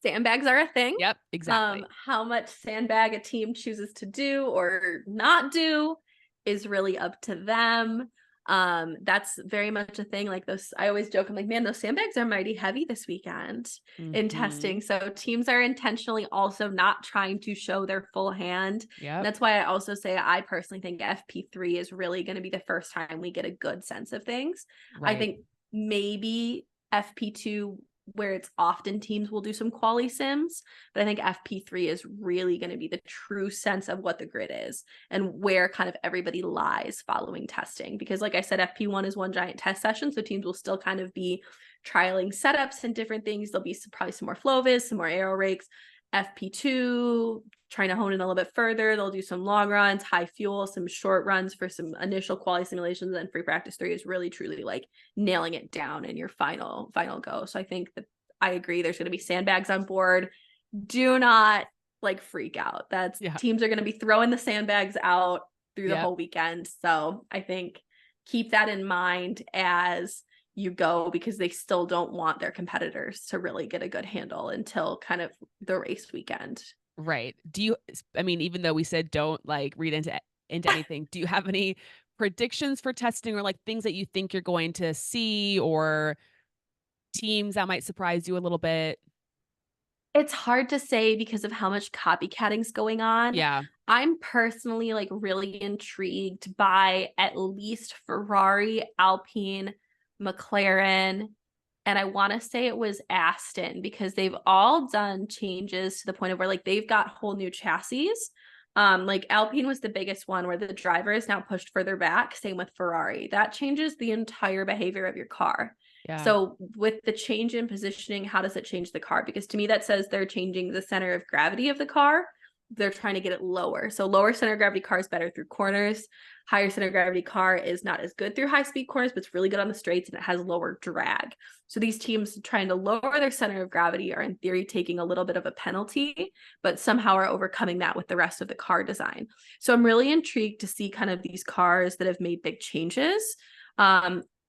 sandbags are a thing. Yep, exactly. How much sandbag a team chooses to do or not do is really up to them. That's very much a thing. Like I always joke, I'm like, man, those sandbags are mighty heavy this weekend in testing. So teams are intentionally also not trying to show their full hand. Yeah. That's why I also say I personally think FP3 is really going to be the first time we get a good sense of things. Right. I think maybe FP2, where it's often teams will do some quali sims, but I think FP3 is really going to be the true sense of what the grid is and where kind of everybody lies following testing. Because like I said, FP1 is one giant test session, so teams will still kind of be trialing setups and different things. There'll be probably some more flow viz, some more aero rakes. FP2, trying to hone in a little bit further. They'll do some long runs, high fuel, some short runs for some initial quality simulations. And free practice 3 is really truly like nailing it down in your final go. So I think that I agree there's going to be sandbags on board. Do not like freak out. Teams are going to be throwing the sandbags out through the whole weekend. So I think keep that in mind as you go, because they still don't want their competitors to really get a good handle until kind of the race weekend. Right. Even though we said don't like read into anything, do you have any predictions for testing, or like things that you think you're going to see, or teams that might surprise you a little bit? It's hard to say because of how much copycatting's going on. Yeah. I'm personally like really intrigued by at least Ferrari, Alpine, McLaren, and I want to say it was Aston, because they've all done changes to the point of where like they've got whole new chassis. Like Alpine was the biggest one, where the driver is now pushed further back. Same with Ferrari. That changes the entire behavior of your car. Yeah. So with the change in positioning, how does it change the car? Because to me, that says they're changing the center of gravity of the car. They're trying to get it lower. So lower center of gravity car is better through corners. Higher center of gravity car is not as good through high speed corners, but it's really good on the straights, and it has lower drag. So these teams trying to lower their center of gravity are in theory taking a little bit of a penalty, but somehow are overcoming that with the rest of the car design. So I'm really intrigued to see kind of these cars that have made big changes.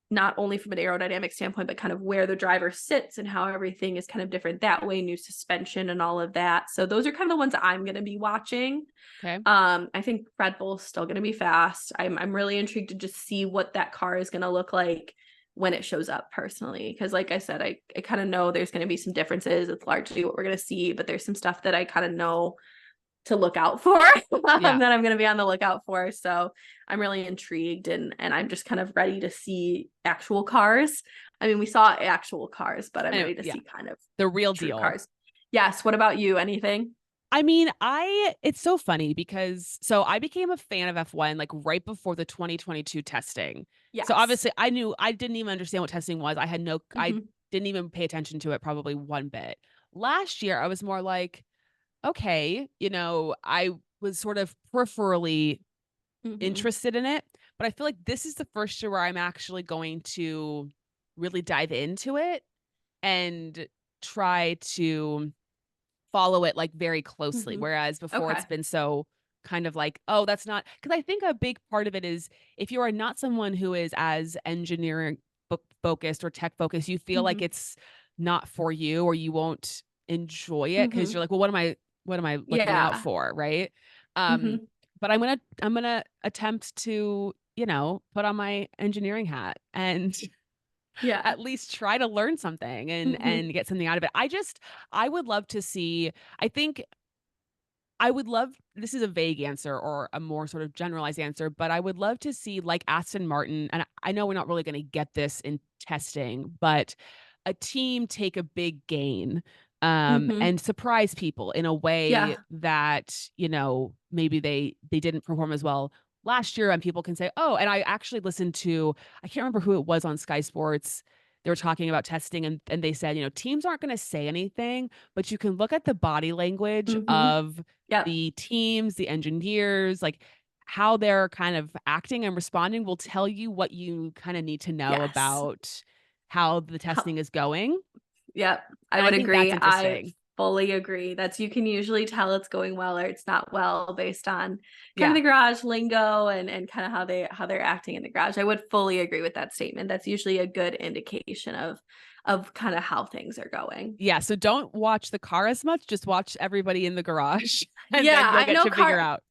Not only from an aerodynamic standpoint, but kind of where the driver sits and how everything is kind of different that way, new suspension and all of that. So those are kind of the ones I'm going to be watching. Okay. I think Red Bull's still going to be fast. I'm really intrigued to just see what that car is going to look like when it shows up personally. Because like I said, I kind of know there's going to be some differences. It's largely what we're going to see, but there's some stuff that I kind of know to look out for that I'm going to be on the lookout for. So I'm really intrigued, and I'm just kind of ready to see actual cars. I mean, we saw actual cars, but I'm ready to see kind of the real deal cars. Yes. What about you? Anything? I mean, it's so funny because I became a fan of F1 like right before the 2022 testing. Yes. So obviously I didn't even understand what testing was. I didn't even pay attention to it probably one bit. Last year I was more like, okay, I was sort of peripherally interested in it. but I feel like this is the first year where I'm actually going to really dive into it and try to follow it like very closely. Mhm. Whereas before it's Okay. been so kind of like, oh, that's not because I think a big part of it is if you are not someone who is as engineering focused or tech focused, you feel like Mhm. it's not for you or you won't enjoy it because Mhm. you're like, well, what am I looking out Yeah. for? Right. Um, Mhm. but I'm gonna attempt to, put on my engineering hat and Yeah. at least try to learn something and Mhm. get something out of it. I would love to see I think I would love this is a vague answer or a more sort of generalized answer, but I would love to see like Aston Martin, and I know we're not really going to get this in testing, but a team take a big gain Mhm. and surprise people in a way Yeah. that, maybe they didn't perform as well last year and people can say, "Oh," and I actually listened to I can't remember who it was on Sky Sports. They were talking about testing and they said, teams aren't going to say anything, but you can look at the body language Mhm. of Yep. the teams, the engineers, like how they're kind of acting and responding will tell you what you kind of need to know Yes. about how the How testing is going. Yep, I And I would think that's agree. I interesting. fully agree. That's you can usually tell it's going well or it's not well based on kind of Yeah. the garage lingo and kind of how they're acting in the garage. I would fully agree with that statement. That's usually a good indication of kind of how things are going. Yeah. So don't watch the car as much, just watch everybody in the garage and Yeah, then you'll I get know to figure out.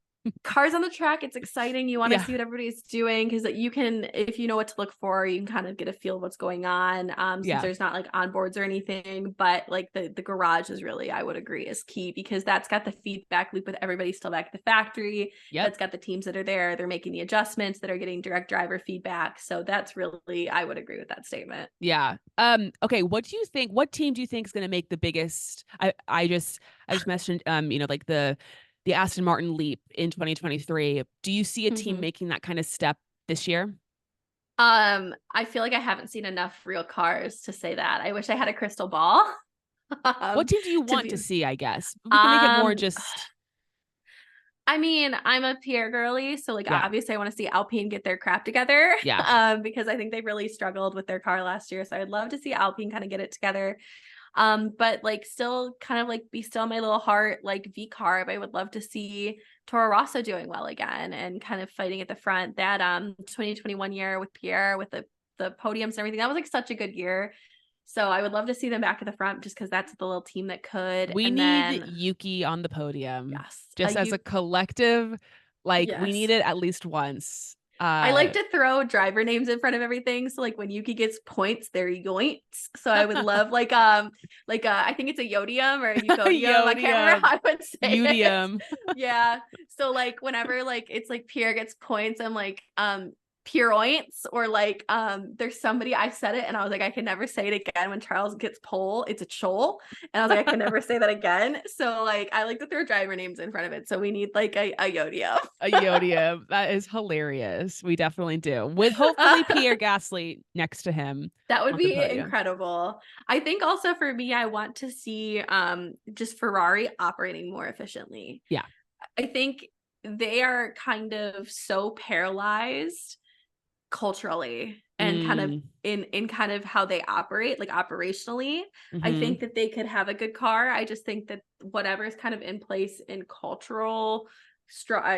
cars on the track, it's exciting. You want to Yeah. see what everybody's doing because you can, if you know what to look for, you can kind of get a feel of what's going on. Since Yeah. there's not like onboards or anything, but like the garage is really, I would agree, is key because that's got the feedback loop with everybody still back at the factory. Yep. That's got the teams that are there. They're making the adjustments that are getting direct driver feedback. So that's really, I would agree with that statement. Yeah. Okay, what team do you think is gonna make the biggest I just mentioned like the Aston Martin leap in 2023. Do you see a team Mhm. making that kind of step this year? I feel like I haven't seen enough real cars to say that. I wish I had a crystal ball. What um, team do you to want to be see, I guess? We can make it more um just I mean, I'm a Pierre girly, so like yeah. obviously I want to see Alpine get their crap together. Yeah. Because I think they really struggled with their car last year. So I'd love to see Alpine kind of get it together. But like still kind of like be still in my little heart, like V carb. I would love to see Toro Rosso doing well again and kind of fighting at the front. That 2021 year with Pierre with the podiums and everything, that was like such a good year. So I would love to see them back at the front just because that's the little team that could. We And need then Yuki on the podium. yes, Just as a collective, like we need yes. it at least once. I like to throw driver names in front of everything. So like when Yuki gets points, they're yoints. So I would love I think it's a yodium or a eucodium. I can't remember Yodium. how I would say it. Udium. Yeah. So like whenever like it's like Pierre gets points, I'm like pure oints or like there's somebody I said it and I was like I can never say it again when Charles gets pole, it's a chole. And I was like I can never say that again. So like I like to throw driver names in front of it. So we need like a yodium. A Yodium. That is hilarious. We definitely do. With hopefully Pierre Gasly next to him That would on the be podium. incredible. I think also for me, I want to see just Ferrari operating more efficiently. Yeah. I think they are kind of so paralyzed culturally and kind of Mm, in kind of how they operate, like operationally. I mhm. think that they could have a good car. I just think that whatever is kind of in place in cultural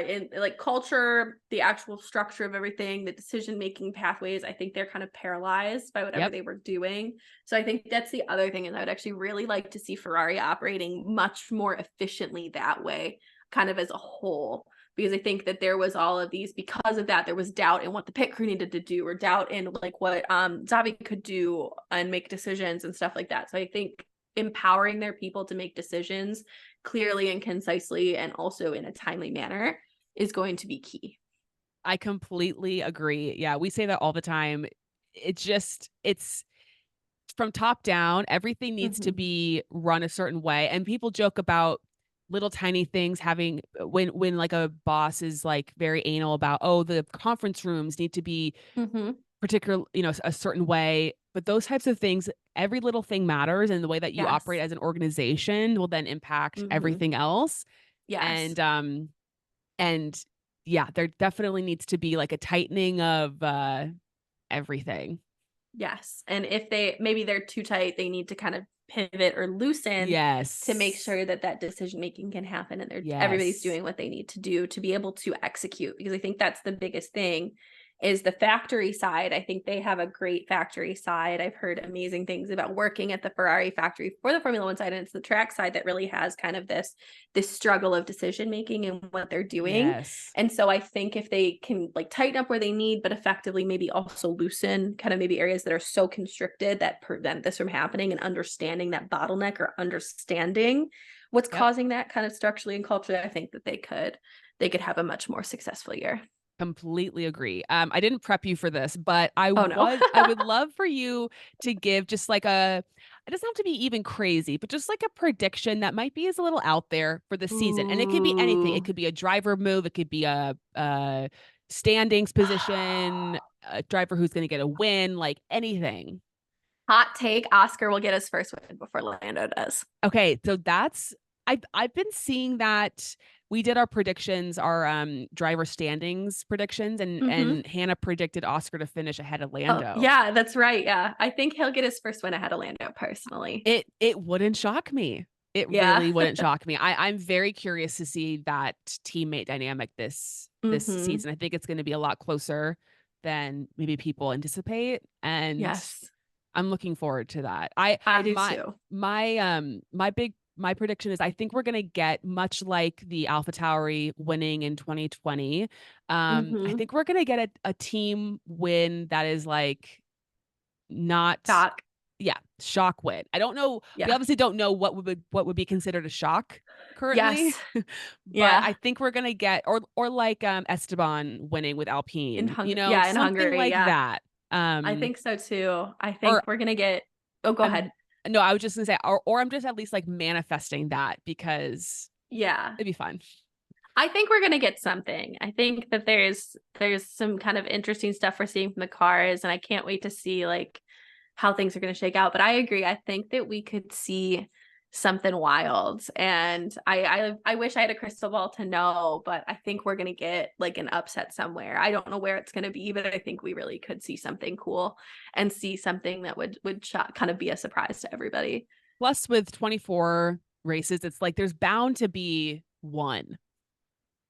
in like culture, the actual structure of everything, the decision making pathways, I think they're kind of paralyzed by whatever Yep. they were doing. So I think that's the other thing is I would actually really like to see Ferrari operating much more efficiently that way, kind of as a whole, because I think that there was all of these because of that there was doubt in what the pit crew needed to do or doubt in like what Zavi could do and make decisions and stuff like that. So I think empowering their people to make decisions clearly and concisely and also in a timely manner is going to be key. I completely agree. Yeah, we say that all the time. It's from top down, everything needs to Mm-hmm. be run a certain way. And people joke about little tiny things having when like a boss is like very anal about, oh, the conference rooms need to be Mm-hmm. particular, a certain way. But those types of things, every little thing matters, and the way that you operate Yes. as an organization will then impact Mm-hmm. everything else. Yes. And and yeah, there definitely needs to be like a tightening of everything. Yes. And if maybe they're too tight, they need to kind of pivot or loosen to make Yes. sure that that decision making can happen and everybody's Yes. doing what they need to do to be able to execute, because I think that's the biggest thing is the factory side. I think they have a great factory side. I've heard amazing things about working at the Ferrari factory for the Formula 1 side, and it's the track side that really has kind of this struggle of decision making and what they're doing. Yes. And so I think if they can like tighten up where they need, but effectively maybe also loosen kind of maybe areas that are so constricted that prevent this from happening, and understanding that bottleneck or understanding what's Yep. causing that kind of structurally and culturally, I think that they could have a much more successful year. Completely agree. I didn't prep you for this, but Oh no. I would love for you to give just like it doesn't have to be even crazy, but just like a prediction that might be is a little out there for the season. And it could be anything. It Ooh. could be a driver move, it could be a standings position, a driver who's going to get a win, like anything. Hot take, Oscar will get his first win before Lando does. Okay, so that's I've been seeing that we did our predictions, our driver standings predictions, Mm-hmm. and Hannah predicted Oscar to finish ahead of Oh, Lando. yeah, that's right. Yeah. I think he'll get his first win ahead of Lando personally. It wouldn't shock me. It Yeah. really wouldn't shock me. I'm very curious to see that teammate dynamic this Mm-hmm. season. I think it's going to be a lot closer than maybe people anticipate, and Yes, I'm looking forward to that. I do My too. my prediction is I think we're gonna get much like the AlphaTauri winning in 2020. I Mm-hmm. think we're gonna get a team win that is like not Doc. yeah, shock win. I don't know. We Yeah. obviously don't know what would be considered a shock currently, Yes. but Yeah. I think we're gonna get or like Esteban winning with Alpine, Yeah, in something Hungary. like Yeah. that. I Um, think so too. I or think we're gonna get oh, go ahead. I'm no, I was just gonna say, or I'm just at least like manifesting that because Yeah. it'd be fun. I think we're gonna get something. I think that there's some kind of interesting stuff we're seeing from the cars, and I can't wait to see like how things are gonna shake out. But I agree. I think that we could see something wild. And I wish I had a crystal ball to know, but I think we're gonna get like an upset somewhere. I don't know where it's gonna be, but I think we really could see something cool and see something that would kind of be a surprise to everybody. Plus, with 24 races, it's like there's bound to be one.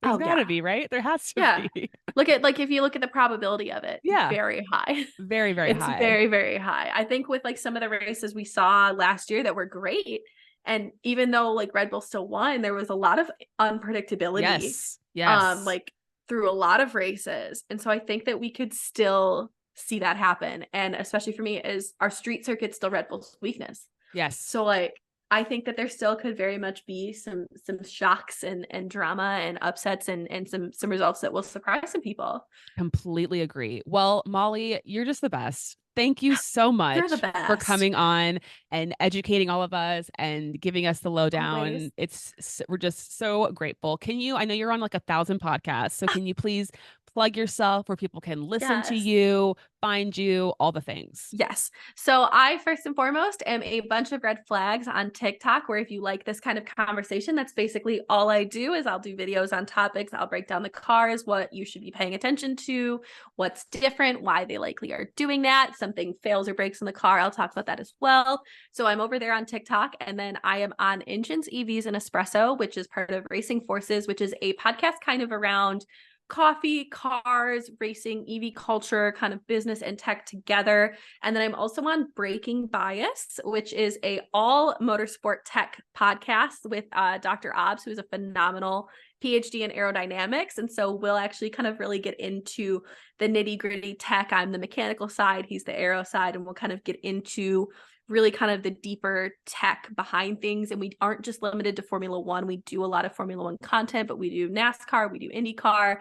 There's Oh got to yeah. be, right? There has to Yeah. be. Look at like if you look at the probability of it, Yeah, very high. very, very It's high. very, very high. I think with like some of the races we saw last year that were great, and even though like Red Bull still won, there was a lot of unpredictability Yes, yes. like through a lot of races. And so I think that we could still see that happen. And especially for me is our street circuit's still Red Bull's weakness. Yes. So like I think that there still could very much be some shocks and drama and upsets and some results that will surprise some people. Completely agree. Well, Molly, you're just the best. Thank you so You're the much for best. coming on and educating all of us and giving us the lowdown. Always. We're just so grateful. I know you're on like 1,000 podcasts, so can you please plug yourself where people can listen to Yes. you, find you, all the things? Yes. So I first and foremost am a bunch of red flags on TikTok, where if you like this kind of conversation, that's basically all I do is I'll do videos on topics. I'll break down the cars, what you should be paying attention to, what's different, why they likely are doing that. Something fails or breaks in the car, I'll talk about that as well. So I'm over there on TikTok. And then I am on Engines, EVs, and Espresso, which is part of Racing Forces, which is a podcast kind of around coffee, cars, racing, EV culture, kind of business and tech together. And then I'm also on Breaking Bias, which is a all motorsport tech podcast with Dr. Obbs, who is a phenomenal PhD in aerodynamics. And so we'll actually kind of really get into the nitty gritty tech. I'm the mechanical side, he's the aero side, and we'll kind of get into really kind of the deeper tech behind things. And we aren't just limited to Formula One. We do a lot of Formula One content, but we do NASCAR, we do IndyCar.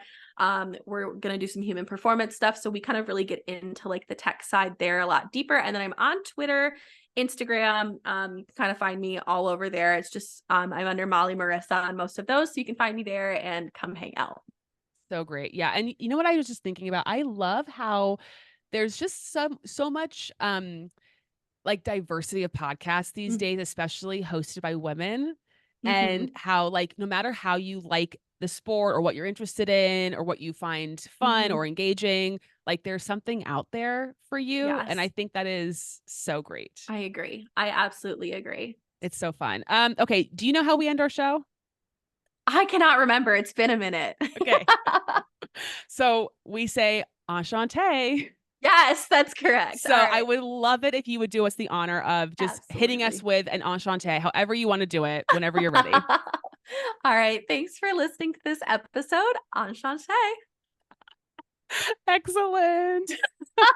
We're going to do some human performance stuff. So we kind of really get into like the tech side there a lot deeper. And then I'm on Twitter, Instagram, kind of find me all over there. It's just, I'm under Molly Marissa on most of those. So you can find me there and come hang out. So great. Yeah. And you know what I was just thinking about? I love how there's just so much like diversity of podcasts these Mm-hmm. days, especially hosted by women, and Mm-hmm. how like no matter how you like the sport or what you're interested in or what you find fun Mhm. or engaging. Like there's something out there for you. And I Yes, think that is so great. I agree. I absolutely agree. It's so fun. Okay. Do you know how we end our show? I cannot remember. It's been a minute. Okay. So we say enchanté. Yes, that's correct. All So I right. would love it if you would do us the honor of just hitting us Absolutely. with an enchanté, however you want to do it, whenever you're ready. All right. Thanks for listening to this episode. Enchanté. Excellent.